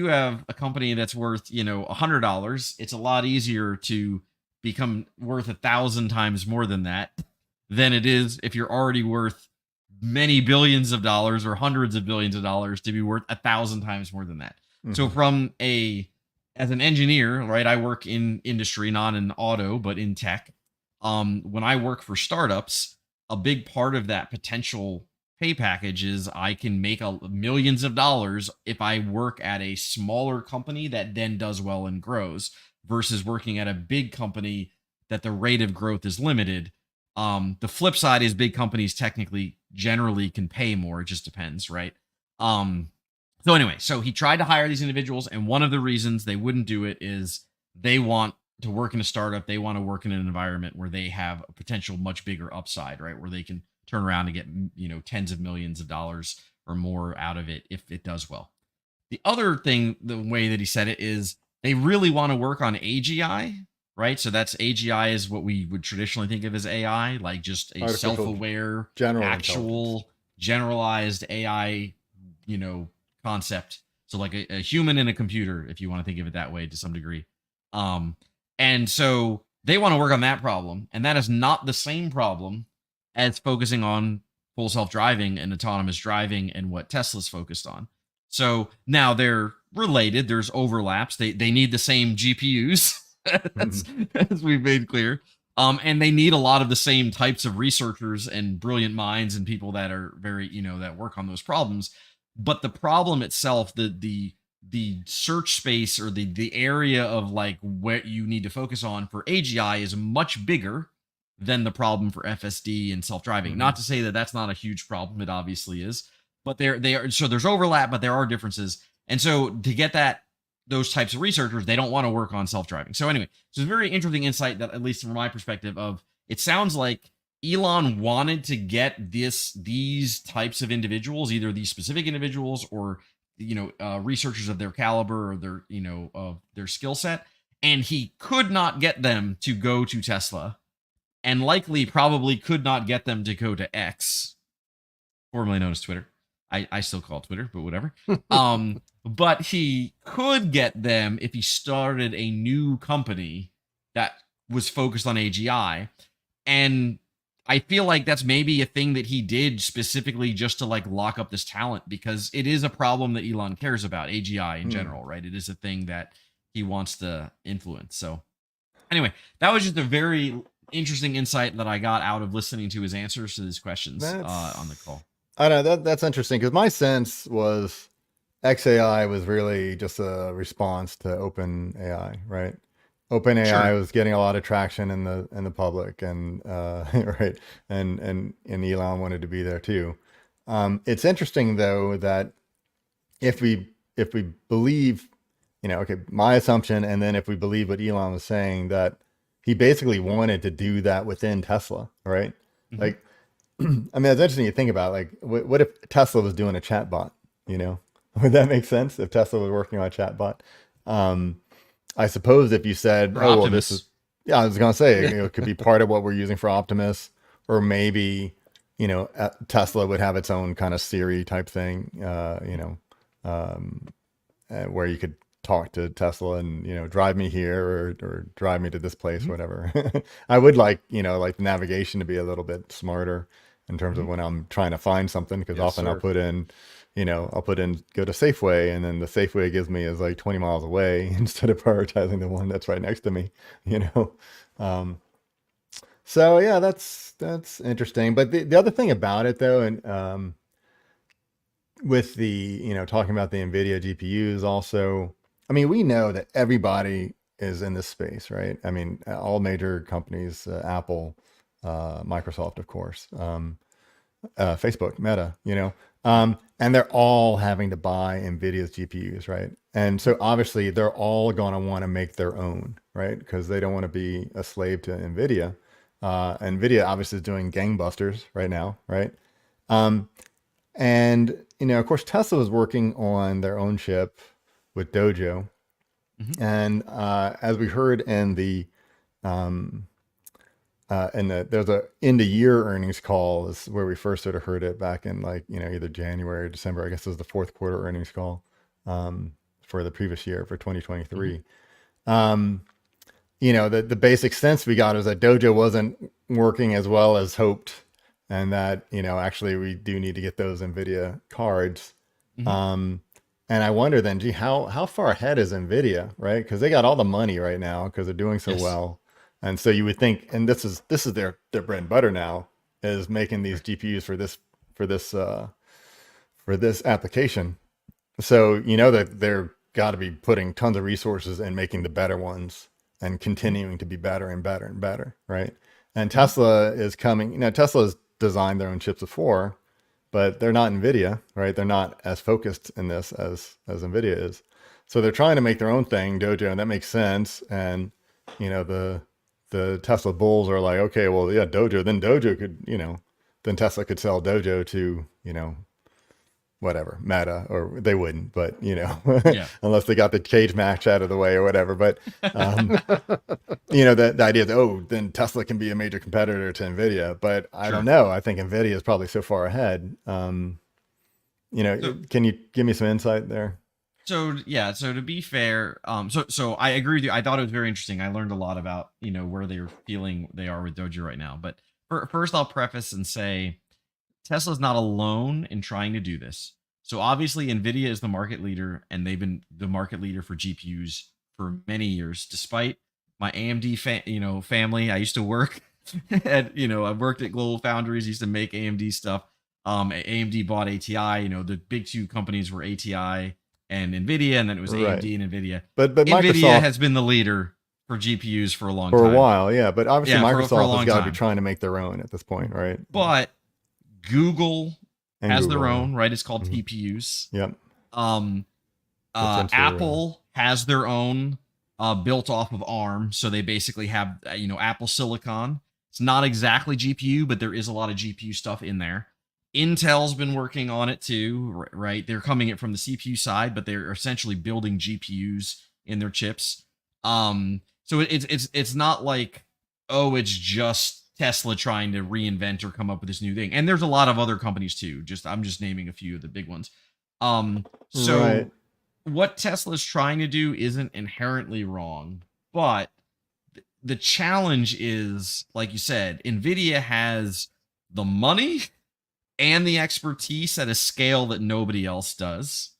have a company that's worth, $100, it's a lot easier to become worth 1,000 times more than that than it is if you're already worth many billions of dollars or hundreds of billions of dollars to be worth 1,000 times more than that. So as an engineer, right, I work in industry, not in auto, but in tech. When I work for startups, a big part of that potential pay package is I can make millions of dollars if I work at a smaller company that then does well and grows, versus working at a big company that the rate of growth is limited. The flip side is big companies technically generally can pay more. It just depends, right? So anyway, so he tried to hire these individuals, and one of the reasons they wouldn't do it is they want to work in a startup. They want to work in an environment where they have a potential much bigger upside, right? Where they can turn around and get, tens of millions of dollars or more out of it if it does well. The other thing, the way that he said it, is they really want to work on AGI, right? So that's, AGI is what we would traditionally think of as AI, like just a Artificial self-aware, general actual, generalized AI, concept. So like a human in a computer, if you want to think of it that way to some degree. And so they want to work on that problem, and that is not the same problem as focusing on full self-driving and autonomous driving and what Tesla's focused on. So now they're related. There's overlaps. They need the same GPUs, as, as we've made clear. And they need a lot of the same types of researchers and brilliant minds and people that are very, that work on those problems. But the problem itself, the search space, or the area of like what you need to focus on for AGI is much bigger than the problem for FSD and self-driving. Not to say that that's not a huge problem. It obviously is, but they are, so there's overlap, but there are differences. And so to get those types of researchers, they don't want to work on self-driving. So anyway, so it's a very interesting insight that, at least from my perspective, of it sounds like Elon wanted to get these types of individuals, either these specific individuals or researchers of their caliber or their of their skill set, and he could not get them to go to Tesla, and likely probably could not get them to go to X, formerly known as Twitter. I still call it Twitter, but whatever. But he could get them if he started a new company that was focused on AGI. And I feel like that's maybe a thing that he did specifically just to like lock up this talent, because it is a problem that Elon cares about, AGI in general, right? It is a thing that he wants to influence. So anyway, that was just a very interesting insight that I got out of listening to his answers to these questions on the call. I know that's interesting, because my sense was XAI was really just a response to OpenAI, right? OpenAI was getting a lot of traction in the public, and right, and Elon wanted to be there too. It's interesting though that if we believe, okay, my assumption, and then if we believe what Elon was saying, that he basically wanted to do that within Tesla, right? Like, I mean, it's interesting to think about, like, what if Tesla was doing a chatbot, Would that make sense if Tesla was working on a chatbot? I suppose if you said, For oh, well, Optimus. this is, yeah, I was going to say, it could be part of what we're using for Optimus, or maybe, Tesla would have its own kind of Siri type thing, where you could talk to Tesla and, drive me here, or drive me to this place, whatever. I would like, like the navigation to be a little bit smarter in terms of when I'm trying to find something, because often I'll put in, go to Safeway, and then the Safeway it gives me is like 20 miles away instead of prioritizing the one that's right next to me, So yeah, that's interesting. But the other thing about it though, and with the, talking about the NVIDIA GPUs also, I mean, we know that everybody is in this space, right? I mean, all major companies, Apple, Microsoft, of course, Facebook, Meta, and they're all having to buy NVIDIA's GPUs, right? And so obviously they're all going to want to make their own, right? Because they don't want to be a slave to NVIDIA. NVIDIA obviously is doing gangbusters right now, right? And, of course, Tesla was working on their own chip with Dojo. And as we heard in the there's a end of year earnings call is where we first sort of heard it back in, like, either January or December. I guess it was the fourth quarter earnings call for the previous year, for 2023. The basic sense we got is that Dojo wasn't working as well as hoped, and that, actually we do need to get those NVIDIA cards. And I wonder then, gee, how far ahead is NVIDIA, right? Because they got all the money right now because they're doing so well. And so you would think, and this is their bread and butter now, is making these GPUs for this application. So that they're got to be putting tons of resources and making the better ones, and continuing to be better and better and better, right? And Tesla is coming. Tesla has designed their own chips before, but they're not NVIDIA, right? They're not as focused in this as NVIDIA is. So they're trying to make their own thing, Dojo, and that makes sense. And the Tesla bulls are like, okay, well, yeah, Dojo. Then Dojo could, then Tesla could sell Dojo to, whatever, Meta, or they wouldn't, but, unless they got the cage match out of the way or whatever. But, the idea that, then Tesla can be a major competitor to NVIDIA. But I don't know. I think NVIDIA is probably so far ahead. Can you give me some insight there? So to be fair, so I agree with you. I thought it was very interesting. I learned a lot about, where they're feeling they are with Dojo right now. But first, I'll preface and say Tesla's not alone in trying to do this. So obviously NVIDIA is the market leader, and they've been the market leader for GPUs for many years, despite my AMD family. I used to work at, I worked at Global Foundries, used to make AMD stuff. AMD bought ATI. The big two companies were ATI and NVIDIA, and then it was Right. AMD and NVIDIA. But NVIDIA Microsoft has been the leader for GPUs for a long for a time. while, yeah. But obviously Yeah, for a Microsoft has long got to time. be trying to make their own at this point, right? But Google And has Google, their yeah. own, right? It's called Mhm. TPUs. Yep. Apple has their own built off of ARM, so they basically have Apple Silicon. It's not exactly GPU, but there is a lot of GPU stuff in there. Intel's been working on it too, right? They're coming it from the CPU side, but they're essentially building GPUs in their chips. So it's not like, oh, it's just Tesla trying to reinvent or come up with this new thing. And there's a lot of other companies too. I'm just naming a few of the big ones. So Right. what Tesla's trying to do isn't inherently wrong, but the challenge is, like you said, NVIDIA has the money and the expertise at a scale that nobody else does.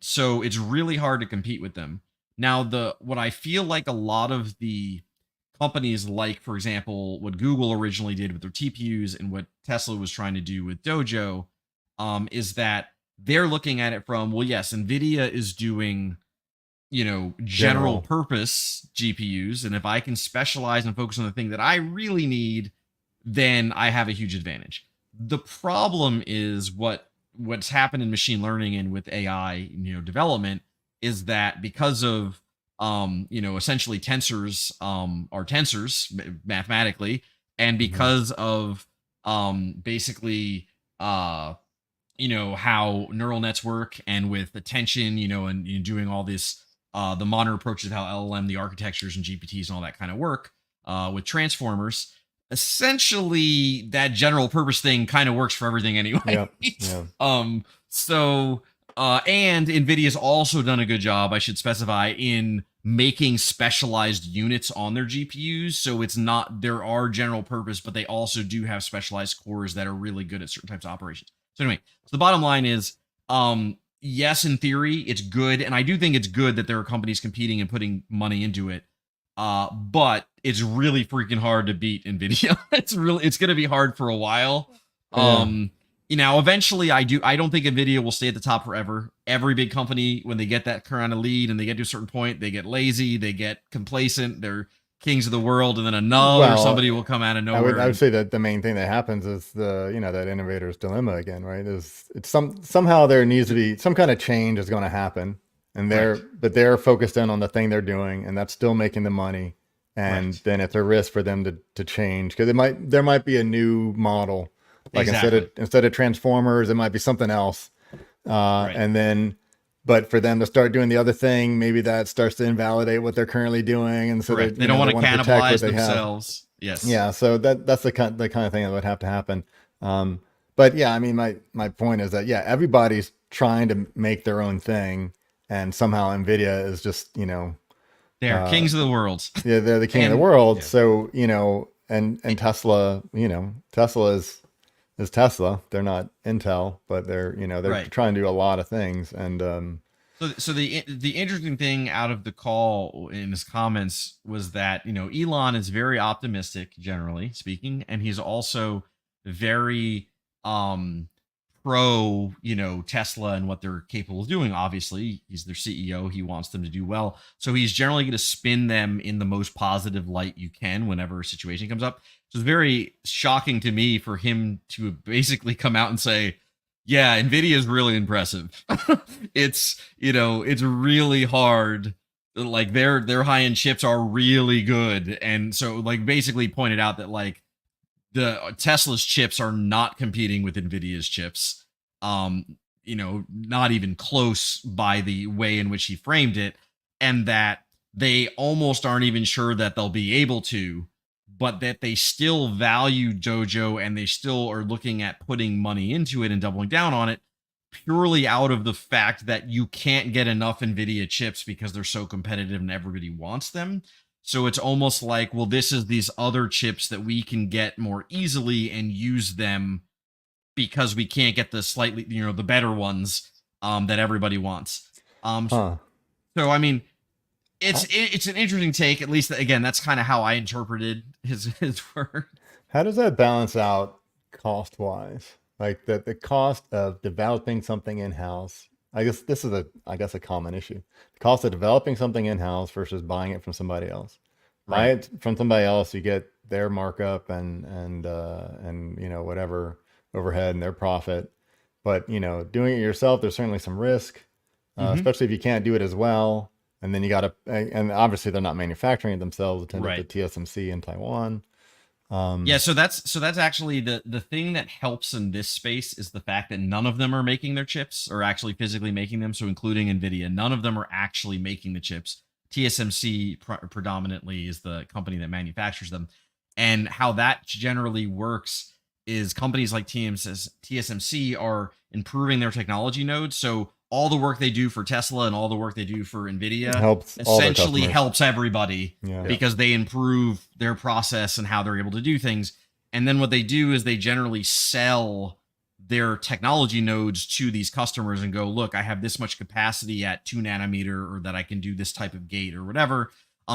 So it's really hard to compete with them. Now, what I feel like a lot of the companies, like, for example, what Google originally did with their TPUs and what Tesla was trying to do with Dojo, is that they're looking at it from, well, yes, NVIDIA is doing, general purpose GPUs. And if I can specialize and focus on the thing that I really need, then I have a huge advantage. The problem is what's happened in machine learning and with AI, development, is that because of essentially tensors are tensors mathematically, and because of basically how neural nets work, and with attention, and doing all this the modern approaches of how LLM, the architectures and GPTs and all that kind of work with transformers. Essentially, that general purpose thing kind of works for everything anyway. Yeah. And NVIDIA's also done a good job, I should specify, in making specialized units on their GPUs. So it's not, there are general purpose, but they also do have specialized cores that are really good at certain types of operations. So anyway, so the bottom line is, yes, in theory, it's good. And I do think it's good that there are companies competing and putting money into it. But it's really freaking hard to beat NVIDIA. It's going to be hard for a while. Eventually I don't think NVIDIA will stay at the top forever. Every big company, when they get that kind of lead and they get to a certain point, they get lazy, they get complacent, they're kings of the world, and then somebody will come out of nowhere. I would say that the main thing that happens is that innovator's dilemma again, right? Somehow there needs to be some kind of change is going to happen. And they're focused in on the thing they're doing, and that's still making the money. And then it's a risk for them to change, because there might be a new model, like instead of transformers, it might be something else. And then, but for them to start doing the other thing, maybe that starts to invalidate what they're currently doing, and so they don't want to cannibalize themselves. Yes. Yeah. So that's the kind of thing that would have to happen. But yeah, I mean, my point is that everybody's trying to make their own thing. And somehow NVIDIA is just, they're kings of the world. Yeah, they're the king of the world. Yeah. So, and Tesla, Tesla is Tesla. They're not Intel, but they're trying to do a lot of things. And so the interesting thing out of the call in his comments was that, Elon is very optimistic, generally speaking, and he's also very pro Tesla and what they're capable of doing. Obviously, he's their CEO, he wants them to do well, so he's generally going to spin them in the most positive light you can whenever a situation comes up. So it's very shocking to me for him to basically come out and say, yeah, NVIDIA is really impressive. It's really hard, like their high-end chips are really good. And so, like, basically pointed out that, like, the Tesla's chips are not competing with NVIDIA's chips. Not even close, by the way in which he framed it, and that they almost aren't even sure that they'll be able to, but that they still value Dojo and they still are looking at putting money into it and doubling down on it, purely out of the fact that you can't get enough NVIDIA chips because they're so competitive and everybody wants them. So it's almost like, well, this is these other chips that we can get more easily and use them because we can't get the slightly, the better ones that everybody wants. Huh. So I mean, it's an interesting take. At least again, that's kind of how I interpreted his word. How does that balance out cost wise? Like the cost of developing something in house. I guess this is a common issue. The cost of developing something in house versus buying it from somebody else. Buy Right. it from somebody else, you get their markup and whatever overhead and their profit. But doing it yourself, there's certainly some risk, Hmm. especially if you can't do it as well. And then you got to, and obviously they're not manufacturing it themselves. It's up to Right. TSMC in Taiwan. Yeah, so that's actually the thing that helps in this space is the fact that none of them are making their chips or actually physically making them. So including Nvidia, none of them are actually making the chips. TSMC predominantly is the company that manufactures them, and how that generally works is companies like TSMC are improving their technology nodes. So all the work they do for Tesla and all the work they do for Nvidia Helps all their essentially customers. helps everybody Yeah. because they improve their process and how they're able to do things. And then what they do is they generally sell their technology nodes to these customers and go, look, I have this much capacity at 2 nanometer, or that I can do this type of gate or whatever.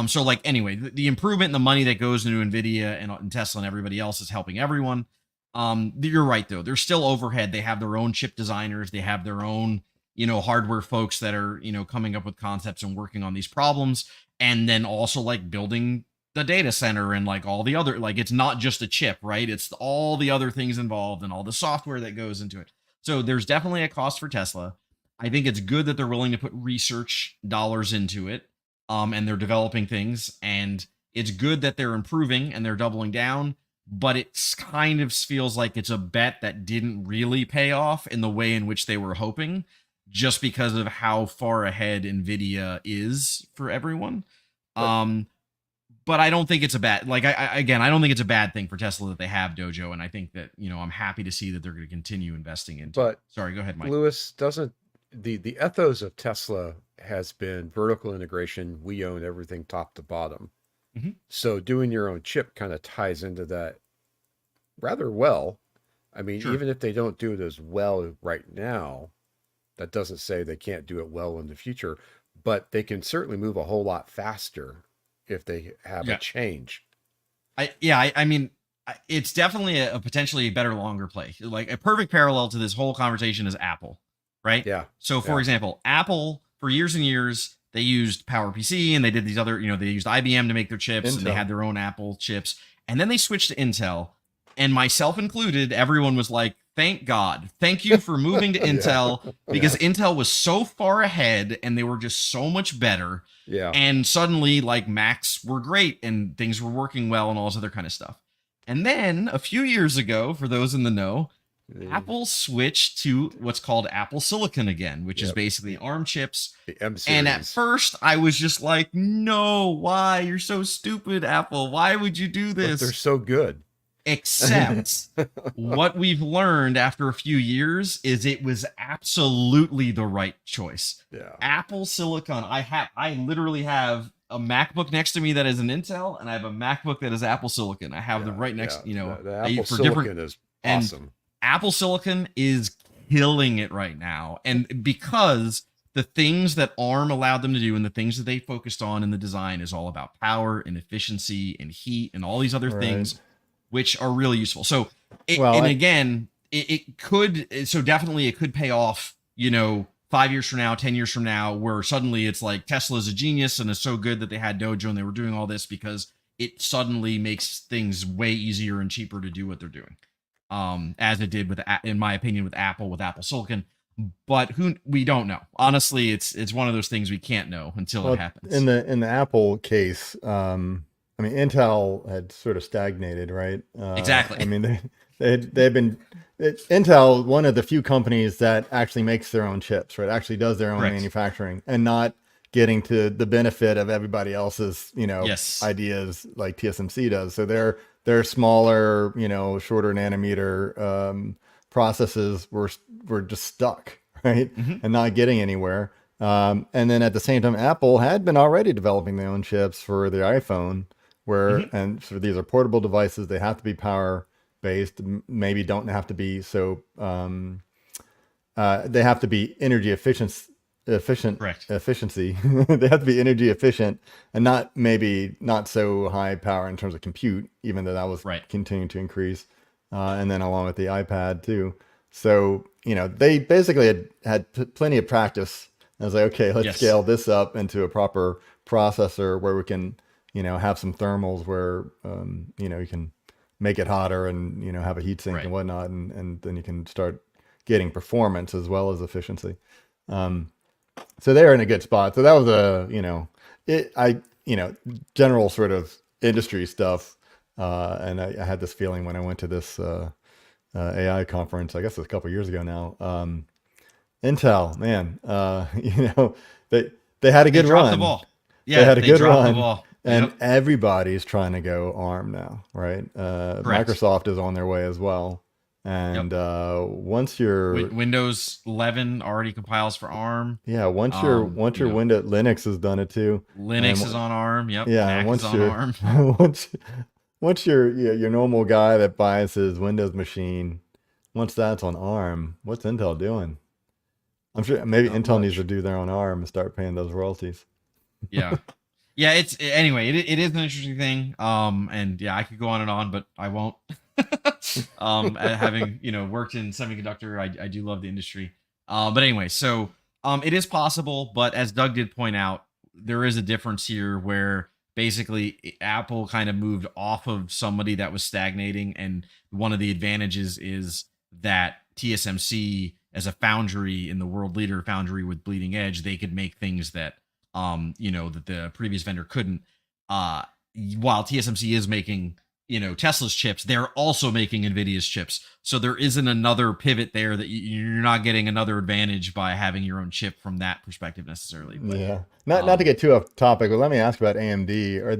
So like anyway, the improvement in the money that goes into Nvidia and Tesla and everybody else is helping everyone. You're right though. There's still overhead. They have their own chip designers. They have their own hardware folks that are coming up with concepts and working on these problems, and then also like building the data center and like all the other, like it's not just a chip, right? It's all the other things involved and all the software that goes into it. So there's definitely a cost for Tesla. I think it's good that they're willing to put research dollars into it, and they're developing things, and it's good that they're improving and they're doubling down. But it's kind of feels like it's a bet that didn't really pay off in the way in which they were hoping, just because of how far ahead Nvidia is for everyone. But But I don't think it's a bad, like I don't think it's a bad thing for Tesla that they have Dojo, and I think that I'm happy to see that they're going to continue investing into it. but Sorry, go ahead, Mike. Lewis, doesn't the ethos of Tesla has been vertical integration. We own everything top to bottom. Mhm. So doing your own chip kind of ties into that rather well. I mean, Sure. even if they don't do it as well right now, that doesn't say they can't do it well in the future, but they can certainly move a whole lot faster if they have Yeah. a change. I mean, it's definitely a potentially better longer play. Like a perfect parallel to this whole conversation is Apple, right? Yeah. So for Yeah. example, Apple for years and years they used PowerPC and they did these other, they used IBM to make their chips and they Intel. had their own Apple chips, and then they switched to Intel, and myself included, everyone was like, "Thank God, thank you for moving to Yeah. Intel," because Yeah. Intel was so far ahead and they were just so much better. Yeah. And suddenly like Macs were great and things were working well and all this other kind of stuff. And then a few years ago, for those in the know, Apple switched to what's called Apple Silicon again, which is Yep. basically ARM chips. The M And at series. first I was just like, no, why? You're so stupid, Apple. Why would you do But they're this? so good. Except what we've learned after a few years is it was absolutely the right choice. Yeah. Apple Silicon. I literally have a MacBook next to me that is an Intel, and I have a MacBook that is Apple Silicon. I have the Yeah, right next, yeah. The I use Apple for different. Silicon is and awesome. Apple Silicon is killing it right now, and because the things that ARM allowed them to do and the things that they focused on in the design is all about power and efficiency and heat and all these other Right. things, which are really useful. So, Well, again, it could, so definitely it could pay off, 5 years from now, 10 years from now, where suddenly it's like Tesla's a genius and it's so good that they had Dojo and they were doing all this because it suddenly makes things way easier and cheaper to do what they're doing. As it did in my opinion, with Apple Silicon. But we don't know. Honestly, it's one of those things we can't know until it happens. in the Apple case, I mean, Intel had sort of stagnated, right? Exactly. I mean, they've been Intel, one of the few companies that actually makes their own chips, right? Actually does their own Correct. manufacturing and not getting to the benefit of everybody else's, Yes. ideas like TSMC does. So their smaller, shorter nanometer processes were just stuck, right? Mhm. And not getting anywhere. And then at the same time, Apple had been already developing their own chips for the iPhone, Mhm. and so these are portable devices. They have to be power based, maybe don't have to be so they have to be energy Correct. efficiency. They have to be energy efficient and not so high power in terms of compute, even though that was Right. continuing to increase. And then along with the iPad too. So, they basically had plenty of practice. I was like, okay, let's Yes. scale this up into a proper processor where we can, have some thermals where, you can make it hotter and, have a heat sink Right. and whatnot. And then you can start getting performance as well as efficiency. So they're in a good spot. So that was general sort of industry stuff. And I had this feeling when I went to this AI conference, I guess it was a couple years ago now. Intel, man, they had a They good dropped the run. ball. They Yeah, had a they good dropped the run, ball. and Yep. everybody's trying to go ARM now, right? Correct. Microsoft is on their way as well. And once you're Windows 11 already compiles for ARM. once your Windows Linux has done it too, and Linux is on ARM. Yep. yeah, and Mac is once on you're ARM. once your normal guy that buys his Windows machine, once that's on ARM, what's Intel doing? I'm sure maybe Not Intel needs much. to do their own ARM and start paying those royalties. Yeah. Yeah, it's anyway, it is an interesting thing. And yeah, I could go on and on, but I won't. Having, worked in semiconductor, I do love the industry. But anyway, so it is possible, but as Doug did point out, there is a difference here where basically Apple kind of moved off of somebody that was stagnating, and one of the advantages is that TSMC, as a foundry in the world leader foundry with bleeding edge, they could make things that that the previous vendor couldn't. While TSMC is making Tesla's chips, they're also making Nvidia's chips, so there isn't another pivot there that you're not getting another advantage by having your own chip from that perspective necessarily. But, Yeah, not to get too off topic, but let me ask about AMD. Are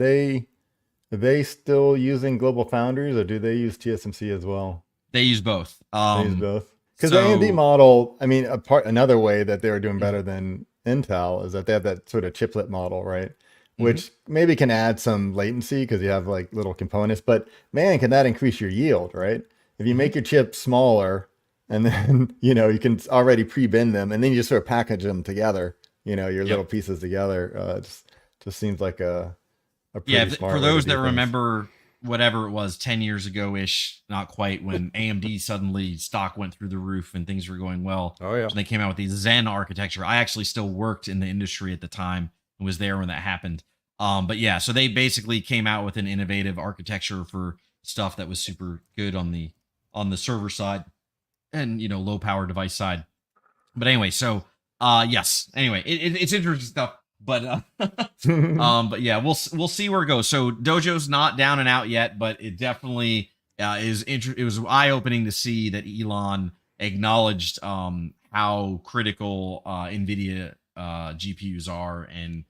they still using Global Foundries, or do they use TSMC as well? they use both. They use both. Because the AMD model, I mean, another way that they were doing better than Intel is that they have that sort of chiplet model, right? Which maybe can add some latency because you have like little components, but man, can that increase your yield, right? If you make your chip smaller and then, you can already pre-bin them and then you just sort of package them together, your little pieces together. Just seems like a pretty smart for way to those do that things. remember whatever it was 10 years ago ish, not quite, when AMD suddenly stock went through the roof and things were going well. Oh, yeah. And they came out with the Zen architecture. I actually still worked in the industry at the time and was there when that happened. But yeah, so they basically came out with an innovative architecture for stuff that was super good on the server side and low power device side. But anyway, so yes. Anyway, it's interesting stuff. But but yeah, we'll see where it goes. So Dojo's not down and out yet, but it definitely it was eye opening to see that Elon acknowledged how critical Nvidia GPUs are in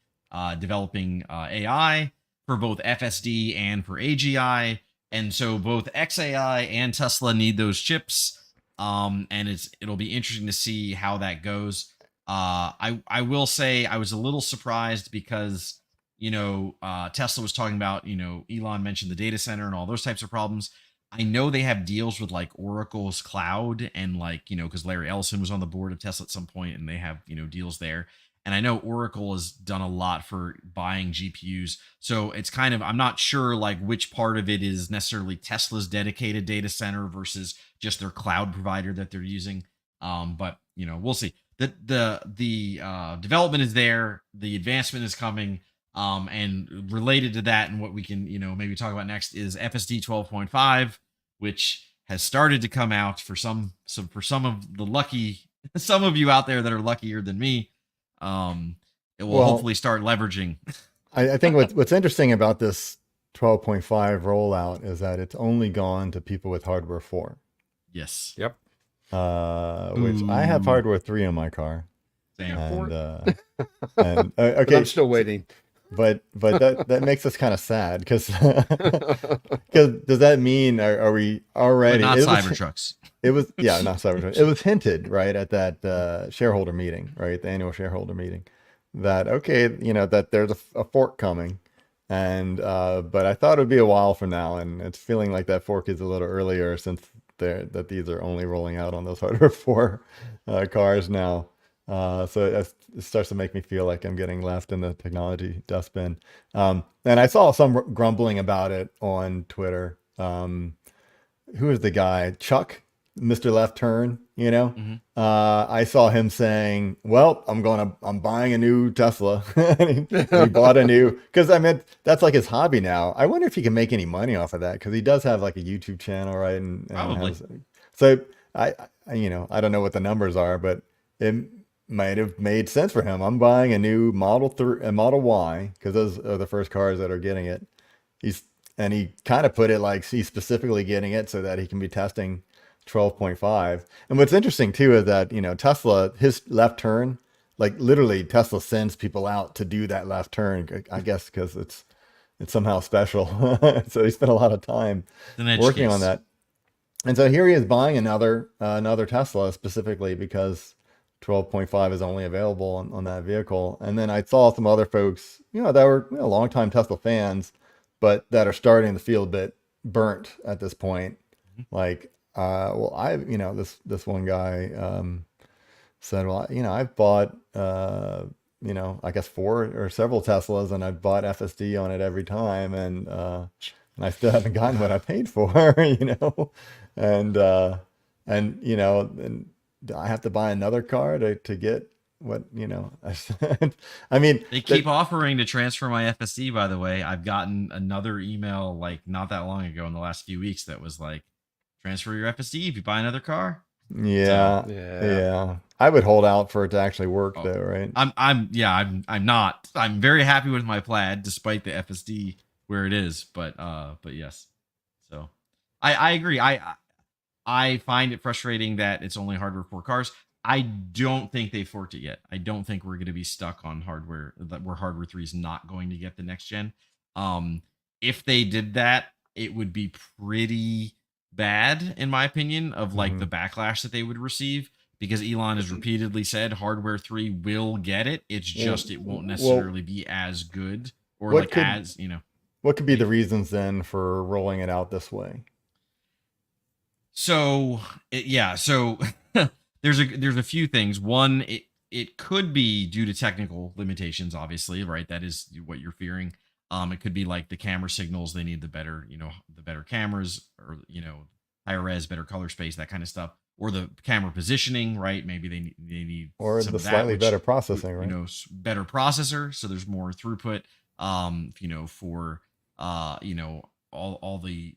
developing AI for both FSD and for AGI, and so both XAI and Tesla need those chips. And it'll be interesting to see how that goes. I will say I was a little surprised because Tesla was talking about, Elon mentioned the data center and all those types of problems. I know they have deals with like Oracle's cloud and like because Larry Ellison was on the board of Tesla at some point, and they have deals there. And I know Oracle has done a lot for buying GPUs, so it's kind of, I'm not sure like which part of it is necessarily Tesla's dedicated data center versus just their cloud provider that they're using. But we'll see. The development is there, the advancement is coming, and related to that, and what we can maybe talk about next is FSD 12.5, which has started to come out for some of the lucky some of you out there that are luckier than me. It will hopefully start leveraging. I think what's interesting about this 12.5 rollout is that it's only gone to people with hardware 4. Yes. Yep. Which I have hardware 3 on my car. Same. And okay, But I'm still waiting. But that makes us kind of sad because does that mean are we already But not Cybertrucks? It was not Cybertruck. It was hinted right at that shareholder meeting, right, the annual shareholder meeting, that okay, that there's a fork coming, And but I thought it would be a while from now, and it's feeling like that fork is a little earlier since these are only rolling out on those hardware 4 cars now. So it starts to make me feel like I'm getting left in the technology dustbin. And I saw some grumbling about it on Twitter. Who is the guy? Chuck, Mr. Left Turn, you know? Hmm. I saw him saying, well, I'm buying a new Tesla. And he bought a new, because I mean, that's like his hobby now. I wonder if he can make any money off of that, because he does have like a YouTube channel, right? And Probably. has, so I don't know what the numbers are, but it might have made sense for him. I'm buying a new Model 3, a Model Y, because those are the first cars that are getting it. He's and he kind of put it like he's specifically getting it so that he can be testing 12.5. And what's interesting too is that, Tesla, his left turn, like literally Tesla sends people out to do that left turn, I guess because it's somehow special. So he spent a lot of time It's an edge working on case. that. And so here he is buying another Tesla specifically because 12.5 is only available on that vehicle. And then I saw some other folks, that were longtime Tesla fans, but that are starting to feel a bit burnt at this point. Mhm. Like, well, this one guy said, well, I've bought, I guess 4 or several Teslas, and I've bought FSD on it every time, and I still haven't gotten what I paid for, and and I have to buy another car to get what, I said. I mean, They keep offering to transfer my FSD, by the way. I've gotten another email like not that long ago in the last few weeks that was like, transfer your FSD if you buy another car. So, yeah, Yeah. yeah. I would hold out for it to actually work oh, though, right? I'm not. I'm very happy with my Plaid despite the FSD where it is, but yes. So, I agree. I find it frustrating that it's only hardware for cars. I don't think they forked it yet. I don't think we're going to be stuck on hardware that where hardware 3 is not going to get the next gen. Um, if they did that, it would be pretty bad, in my opinion, of like Hmm. the backlash that they would receive because Elon has repeatedly said hardware 3 will get it. It's Yeah. just it won't Well, necessarily be as good or what like could as, what could be the like reasons then for rolling it out this way? So yeah, so there's a few things. One, it could be due to technical limitations, obviously, right? That is what you're fearing. It could be like the camera signals. They need the better, the better cameras, or higher res, better color space, that kind of stuff, or the camera positioning, right? Maybe they need Or some the of that, slightly better which processing, right? better processor, so there's more throughput. For all the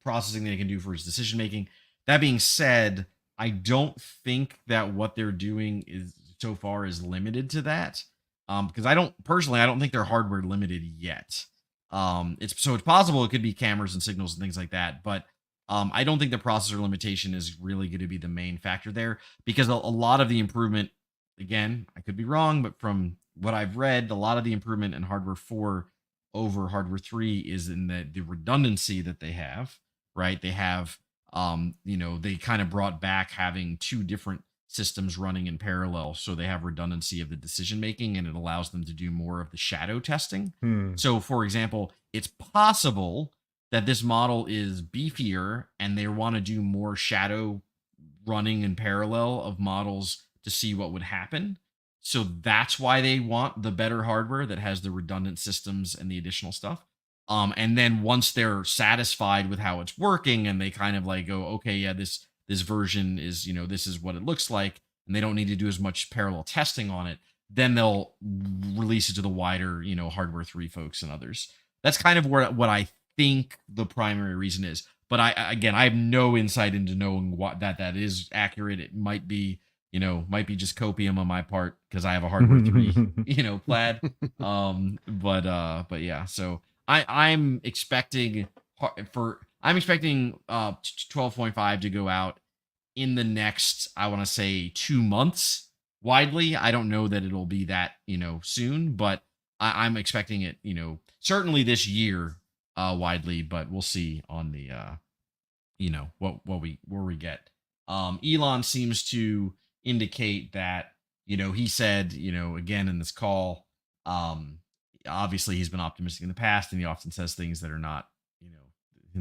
processing that it can do for his decision making. That being said, I don't think that what they're doing is so far is limited to that. Because I don't think they're hardware limited yet. It's possible it could be cameras and signals and things like that, but I don't think the processor limitation is really going to be the main factor there because a lot of the improvement, again, I could be wrong, but from what I've read, a lot of the improvement in hardware 4 over hardware 3 is in the redundancy that they have, right? They have, they kind of brought back having 2 different systems running in parallel. So they have redundancy of the decision making and it allows them to do more of the shadow testing. Hmm. So, for example, it's possible that this model is beefier and they want to do more shadow running in parallel of models to see what would happen. So that's why they want the better hardware that has the redundant systems and the additional stuff. And then once they're satisfied with how it's working and they kind of like go, okay, yeah, this version is, this is what it looks like, and they don't need to do as much parallel testing on it, then they'll release it to the wider, hardware 3 folks and others. That's kind of what I think the primary reason is. But I have no insight into knowing what that is accurate. It might be just copium on my part because I have a hardware 3, Plaid. But yeah, so I'm expecting for I'm expecting 12.5 to go out in the next, I want to say, 2 months widely. I don't know that it'll be that, soon, but I'm expecting it, certainly this year widely, but we'll see on the, where we get. Elon seems to indicate that, he said, again in this call, um, obviously he's been optimistic in the past, and he often says things that are not,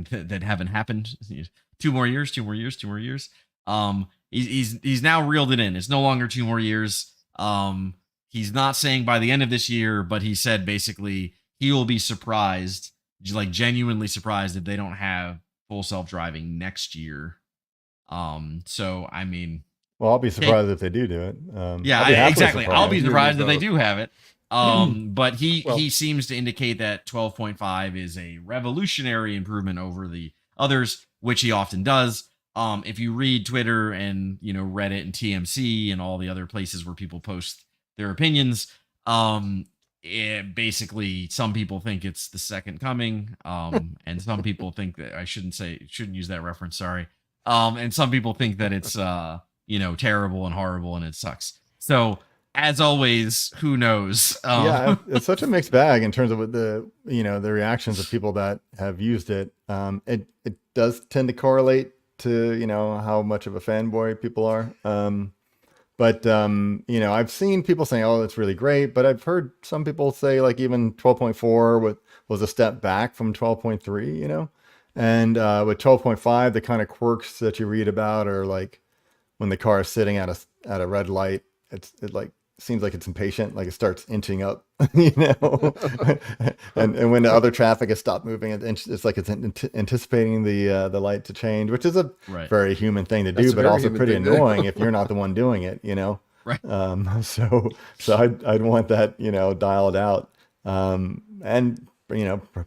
that haven't happened. 2 more years, 2 more years, 2 more years. He's now reeled it in. It's no longer 2 more years. He's not saying by the end of this year, but he said basically he will be surprised, like genuinely surprised, if they don't have full self-driving next year. So I mean, Well, I'll be surprised if they do it. yeah, I'll be happily exactly. I'll be surprised. surprised if they do have it. But Well- he seems to indicate that 12.5 is a revolutionary improvement over the others, which he often does. If you read Twitter and Reddit and TMC and all the other places where people post their opinions, basically some people think it's the second coming, and some people think that I shouldn't use that reference. Sorry. And some people think that it's terrible and horrible and it sucks. So as always, who knows? Yeah, it's such a mixed bag in terms of the reactions of people that have used it. It does tend to correlate to how much of a fanboy people are. But I've seen people saying, "Oh, that's really great," but I've heard some people say like even 12.4 was a step back from 12.3. And with 12.5, the kind of quirks that you read about are like when the car is sitting at a red light, it like seems like it's impatient, like it starts inching up, and when the other traffic has stopped moving, it's like it's anticipating the light to change, which is a very human thing to do, but also pretty annoying if you're not the one doing it, Right. So I'd want that dialed out, and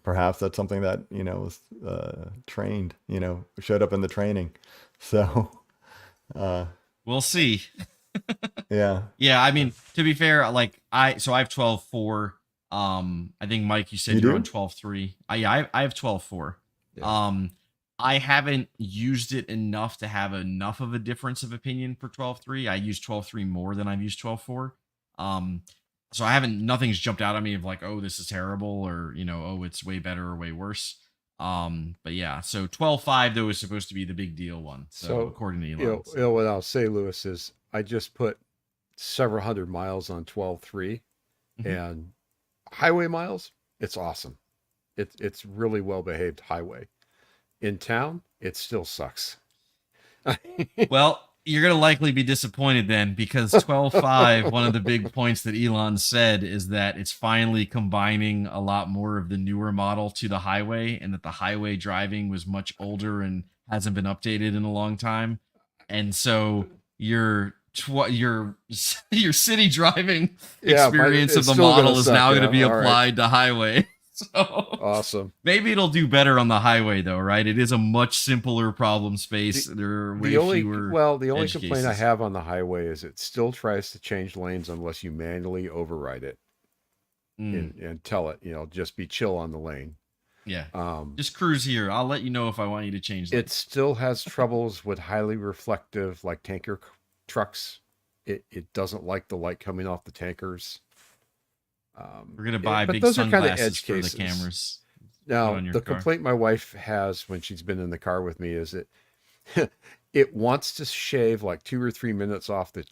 perhaps that's something that was trained, showed up in the training, so we'll see. Yeah. I mean, to be fair, like I have 12.4. I think Mike, you said you're on 12.3. I have 12.4. Yeah. I haven't used it enough to have enough of a difference of opinion for 12.3. I use 12.3 more than I've used 12.4. So nothing's jumped out at me of like, oh, this is terrible, or oh, it's way better or way worse. But yeah, so 12.5 though is supposed to be the big deal one. So according to Elon, what I'll say, Lewis, is I just put several hundred miles on 12.3, and highway miles, it's awesome. It's really well behaved highway. In town, it still sucks. Well, you're going to likely be disappointed then, because 12.5, one of the big points that Elon said is that it's finally combining a lot more of the newer model to the highway, and that the highway driving was much older and hasn't been updated in a long time. And so your city driving experience of the model is now going to be applied to highway. So awesome. Maybe it'll do better on the highway though, right? It is a much simpler problem space. There are way fewer. Well, the only complaint cases I have on the highway is it still tries to change lanes unless you manually override it and tell it, just be chill on the lane. Yeah. Just cruise here. I'll let you know if I want you to change lanes. It still has troubles with highly reflective, like tanker trucks. It doesn't like the light coming off the tankers. We're gonna buy big those sunglasses are kind of edge for cases. the cameras. Now, the complaint my wife has when she's been in the car with me is that it wants to shave like 2 or 3 minutes off the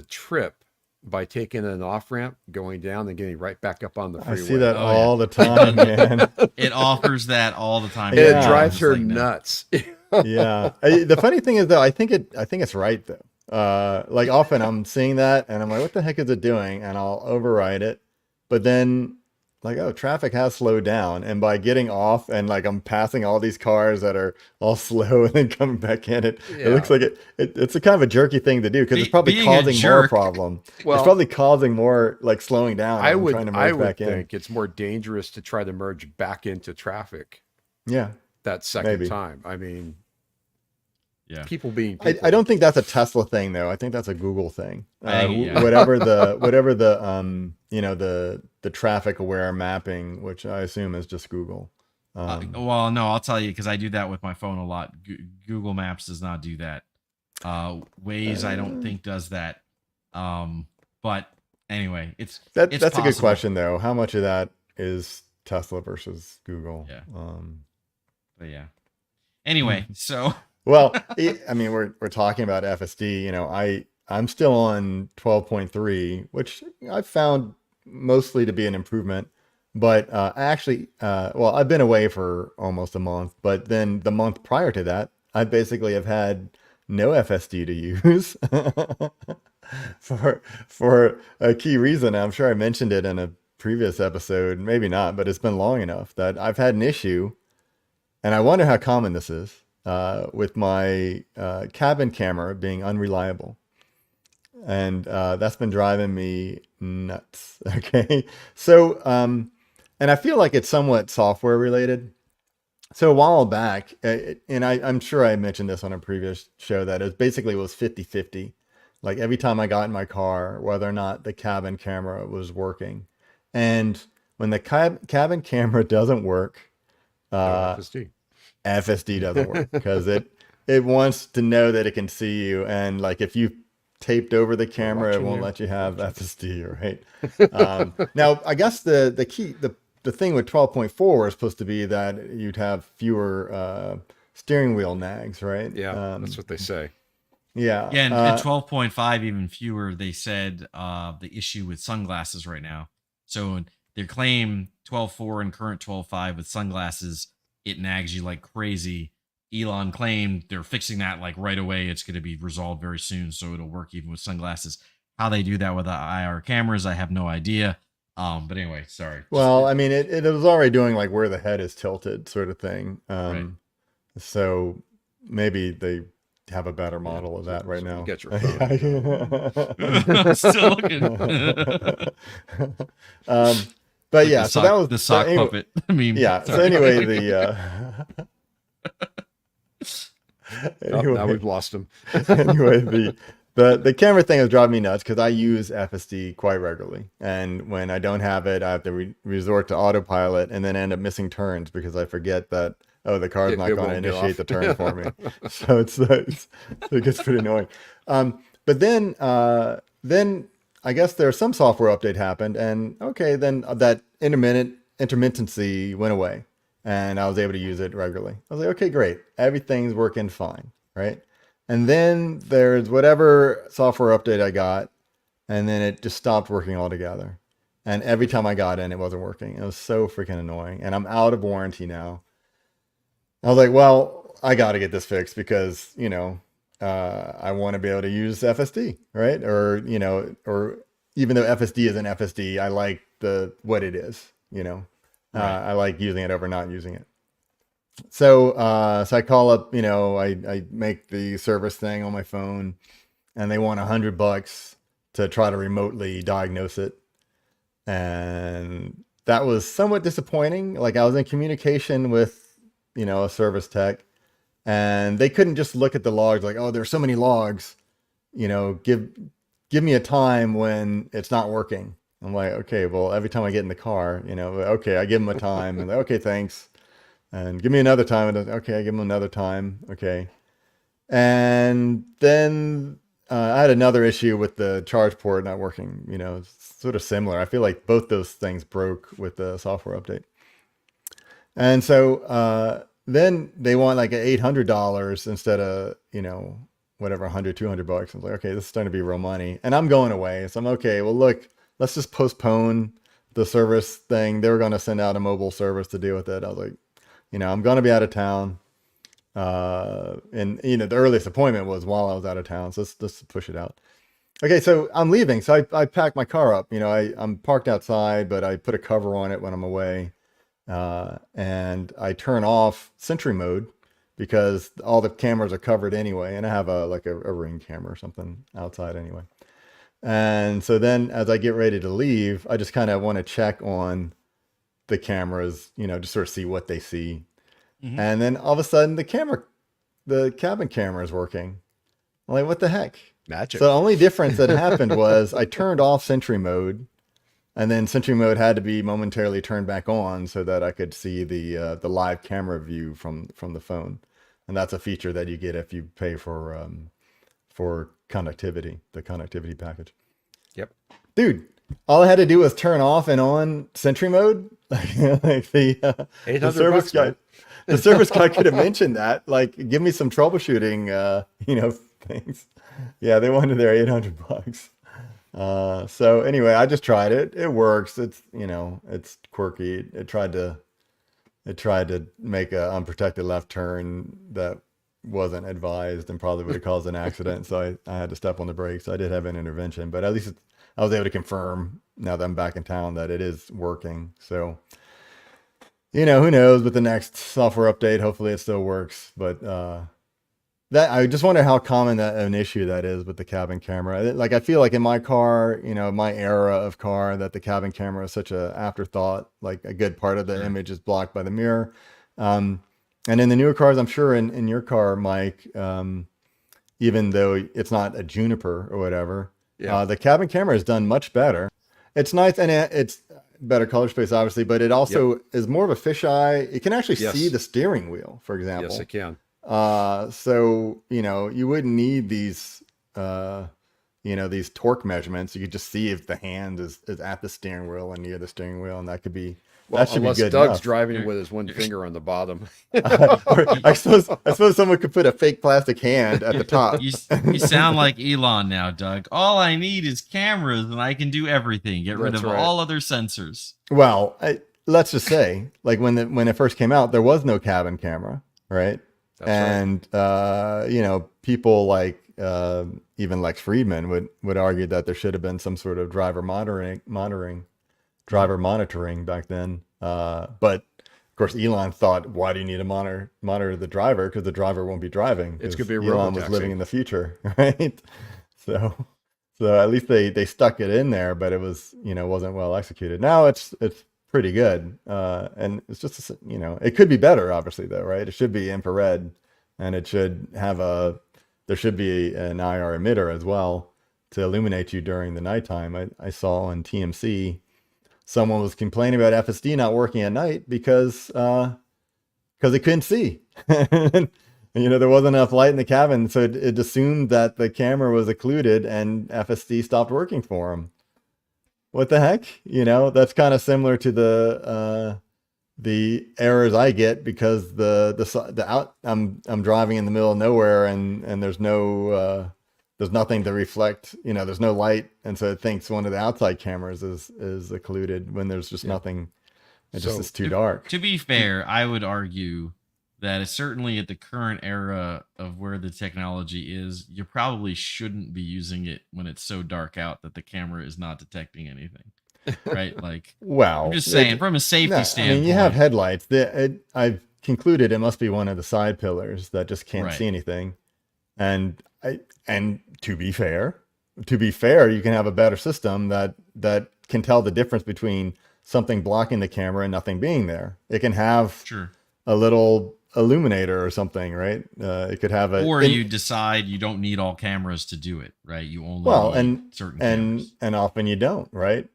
trip by taking an off ramp, going down, and getting right back up on the freeway. I see that all the time, man. It offers that all the time. It drives her nuts. Yeah. The funny thing is though, I think it's right though. Like often I'm seeing that and I'm like, what the heck is it doing? And I'll override it. But then like, oh, traffic has slowed down. And by getting off and like I'm passing all these cars that are all slow and then coming back in, it looks like it's a kind of a jerky thing to do, because it's probably causing more problem. Well, it's probably causing more like slowing down. I would think it's more dangerous to try to merge back into traffic. Yeah. That second time. I mean, yeah, people being. I don't think that's a Tesla thing though. I think that's a Google thing. Whatever the the traffic aware mapping, which I assume is just Google. Well, no, I'll tell you, because I do that with my phone a lot. Google Maps does not do that. Waze, I don't think does that. But anyway, that's a good question though. How much of that is Tesla versus Google? Yeah. But yeah. Anyway, so. Well, I mean, we're talking about FSD. I'm still on 12.3, which I found mostly to be an improvement. But actually, well, I've been away for almost a month, but then the month prior to that, I basically have had no FSD to use for a key reason. I'm sure I mentioned it in a previous episode, maybe not, but it's been long enough that I've had an issue, and I wonder how common this is with my cabin camera being unreliable. And that's been driving me nuts. Okay. So, and I feel like it's somewhat software related. So a while back, and I'm sure I mentioned this on a previous show, that it basically was 50-50. Like every time I got in my car, whether or not the cabin camera was working. And when the cabin camera doesn't work, No uh, FSD. FSD doesn't work because it wants to know that it can see you, and like if you taped over the We're camera, it watching won't you. let you have FSD, right? Now, I guess the thing with 12.4 was supposed to be that you'd have fewer steering wheel nags, right? Yeah, that's what they say. Yeah. Yeah, and 12.5 even fewer. They said the issue with sunglasses right now. So their claim 12.4 and current 12.5 with sunglasses, it nags you like crazy. Elon claimed they're fixing that like right away. It's going to be resolved very soon, so it'll work even with sunglasses. How they do that with the IR cameras, I have no idea. But anyway, sorry. Well, I mean, it was already doing like where the head is tilted, sort of thing. Right. So maybe they have a better Yeah, model of that right so you now. get your phone. Yeah. Still looking. But Like yeah, the so sock, that was the sock anyway, puppet. I mean, yeah. So sorry. anyway, Oh, now anyway, we've lost him. anyway, the camera thing is driving me nuts because I use FSD quite regularly, and when I don't have it, I have to resort to autopilot and then end up missing turns because I forget that, oh, the car's not It going to won't get initiate off. the turn for me. So it gets pretty annoying. But then I guess there's some software update happened, and okay, then that intermittency went away, and I was able to use it regularly. I was like, okay, great, everything's working fine, right? And then there's whatever software update I got, and then it just stopped working altogether. And every time I got in, it wasn't working. It was so freaking annoying. And I'm out of warranty now. I was like, well, I got to get this fixed because, I want to be able to use FSD, right? Or even though FSD isn't FSD, I like what it is, Right. I like using it over not using it. So I call up, I make the service thing on my phone, and they want $100 to try to remotely diagnose it. And that was somewhat disappointing. Like I was in communication with, a service tech, and they couldn't just look at the logs like, oh, there's so many logs, give me a time when it's not working. I'm like, okay, well, every time I get in the car, okay, I give them a time, and like, okay, thanks. And give me another time. And okay, I give them another time. Okay. And then I had another issue with the charge port not working. It's sort of similar. I feel like both those things broke with the software update. And so then they want like $800 instead of, whatever, 100, $200. I was like, okay, this is starting to be real money. And I'm going away. So I'm okay. Well, look, let's just postpone the service thing. They were going to send out a mobile service to deal with it. I was like, I'm going to be out of town. And the earliest appointment was while I was out of town. So let's push it out. Okay. So I'm leaving. So I packed my car up, I'm parked outside, but I put a cover on it when I'm away. And I turn off Sentry mode because all the cameras are covered anyway. And I have a Ring camera or something outside anyway. And so then as I get ready to leave, I just kind of want to check on the cameras, just sort of see what they see. Mhm. And then all of a sudden the cabin camera is working. I'm like, what the heck? Magic. So the only difference that happened was I turned off Sentry mode, and then Sentry mode had to be momentarily turned back on so that I could see the live camera view from the phone. And that's a feature that you get if you pay for connectivity, the connectivity package. Yep. Dude, all I had to do was turn off and on Sentry mode. Like the 800 service bucks, guy, man. the service guy could have mentioned that. Like, give me some troubleshooting, things. Yeah, they wanted their $800. So anyway, I just tried it. It works. It's, it's quirky. It tried to make an unprotected left turn that wasn't advised and probably would have caused an accident. So I had to step on the brakes. So I did have an intervention, but at least I was able to confirm now that I'm back in town that it is working. So, who knows with the next software update, hopefully it still works. But that I just wonder how common that an issue that is with the cabin camera. Like I feel like in my car, my era of car, that the cabin camera is such a afterthought. Like a good part of the image is blocked by the mirror. And in the newer cars, I'm sure in your car, Mike, even though it's not a Juniper or whatever, the cabin camera is done much better. It's nice and it's better color space, obviously, but it also is more of a fisheye. It can actually see the steering wheel, for example. Yes, it can. So, you wouldn't need these, these torque measurements. You could just see if the hand is at the steering wheel and near the steering wheel, and that should be good Doug's enough. driving with his one finger on the bottom. I suppose someone could put a fake plastic hand at the top. You sound like Elon now, Doug. All I need is cameras and I can do everything. Get rid of all other sensors. Well, let's just say, like when it first came out, there was no cabin camera, right? That's right. People like even Lex Friedman would argue that there should have been some sort of driver monitoring back then. But of course, Elon thought, why do you need to monitor the driver? Because the driver won't be driving. It's going to be Elon was living in the future, right? So at least they stuck it in there, but it was, wasn't well executed. Now it's pretty good. And it's just, it could be better, obviously, though, right? It should be infrared, and it should have there should be an IR emitter as well to illuminate you during the nighttime. I saw on TMC, someone was complaining about FSD not working at night because it couldn't see. And, there wasn't enough light in the cabin, so it assumed that the camera was occluded and FSD stopped working for him. What the heck? That's kind of similar to the errors I get because I'm driving in the middle of nowhere and there's nothing to reflect, there's no light, and so it thinks one of the outside cameras is occluded when there's just nothing. It's too dark. To be fair, I would argue that it's certainly at the current era of where the technology is, you probably shouldn't be using it when it's so dark out that the camera is not detecting anything. Right? Like, well, I'm just saying from a safety standpoint. You have headlights. I've concluded it must be one of the side pillars that just can't see anything. And to be fair, you can have a better system that can tell the difference between something blocking the camera and nothing being there. It can have a little illuminator or something, right? It could have you decide you don't need all cameras to do it, right? You only need certain cameras. And often you don't, right?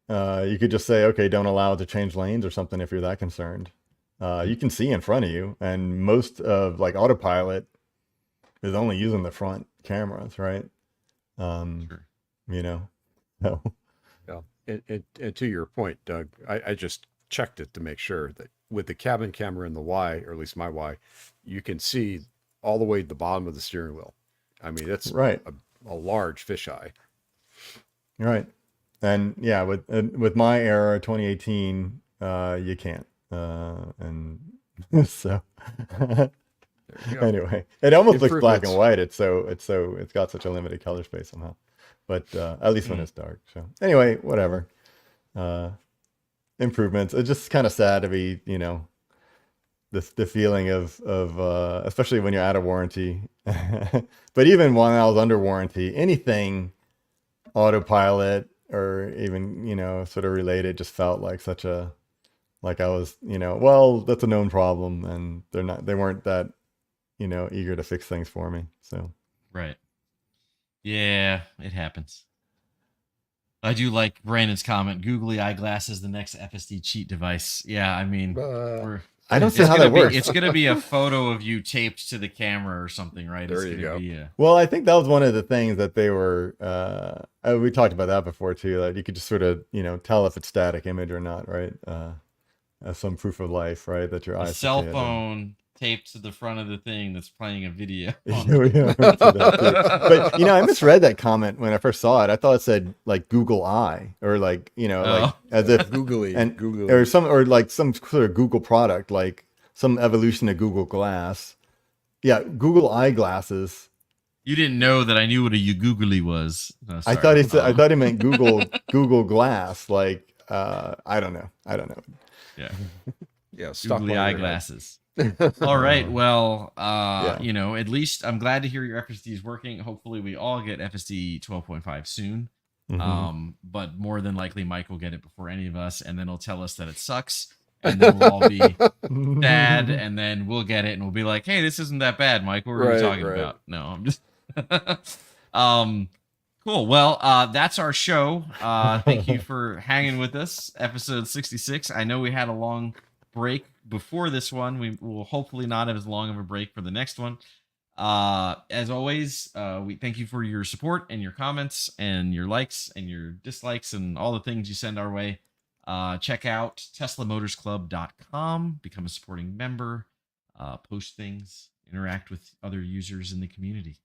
You could just say, okay, don't allow it to change lanes or something if you're that concerned. You can see in front of you, and most of like autopilot is only using the front cameras, right? So. Yeah. And to your point, Doug, I just checked it to make sure that with the cabin camera in the Y, or at least my Y, you can see all the way to the bottom of the steering wheel. I mean, it's a large fisheye. Right. And yeah, with my era, 2018, you can't. And so anyway, it almost looks black and white. It's got such a limited color space somehow. But at least when it's dark. So anyway, whatever. Improvements. It's just kind of sad to be, the feeling of especially when you're out of warranty. But even when I was under warranty, anything autopilot or even, sort of related just felt like like I was, well, that's a known problem, and they weren't that, eager to fix things for me. So. Right. Yeah, it happens. I do like Brandon's comment. Googly eyeglasses, the next FSD cheat device. Yeah, I mean, I don't see how that works. It's going to be a photo of you taped to the camera or something, right? There you go. Well, I think that was one of the things that they were, we talked about that before too, that you could just sort of, tell if it's static image or not, right? As some proof of life, right? That your eyes. Cell phone taped to the front of the thing that's playing a video. Yeah, On we are to that too. But I misread that comment when I first saw it. I thought it said like Google Eye or like like Oh. as if Googly, and googly. or like some sort of Google product, like some evolution of Google Glass. Yeah, Google eyeglasses. You didn't know that I knew what a googly was. No, I sorry. thought he said I thought he meant Google Glass. Like I don't know. Yeah, Yeah, stop googly on your head. eyeglasses. All right. Well, Yeah. at least I'm glad to hear your FSD is working. Hopefully, we all get FSD 12.5 soon. Mhm. But more than likely, Mike will get it before any of us, and then he'll tell us that it sucks, and then we'll all be sad, and then we'll get it, and we'll be like, "Hey, this isn't that bad, Mike. What were you Right, talking right. about?" No, I'm just. Cool. Well, that's our show. Thank you for hanging with us. Episode 66. I know we had a long break before this one. We will hopefully not have as long of a break for the next one. As always, we thank you for your support and your comments and your likes and your dislikes and all the things you send our way. Check out teslamotorsclub.com, become a supporting member, post things, interact with other users in the community.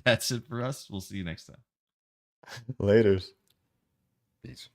That's it for us. We'll see you next time. Laters. Peace.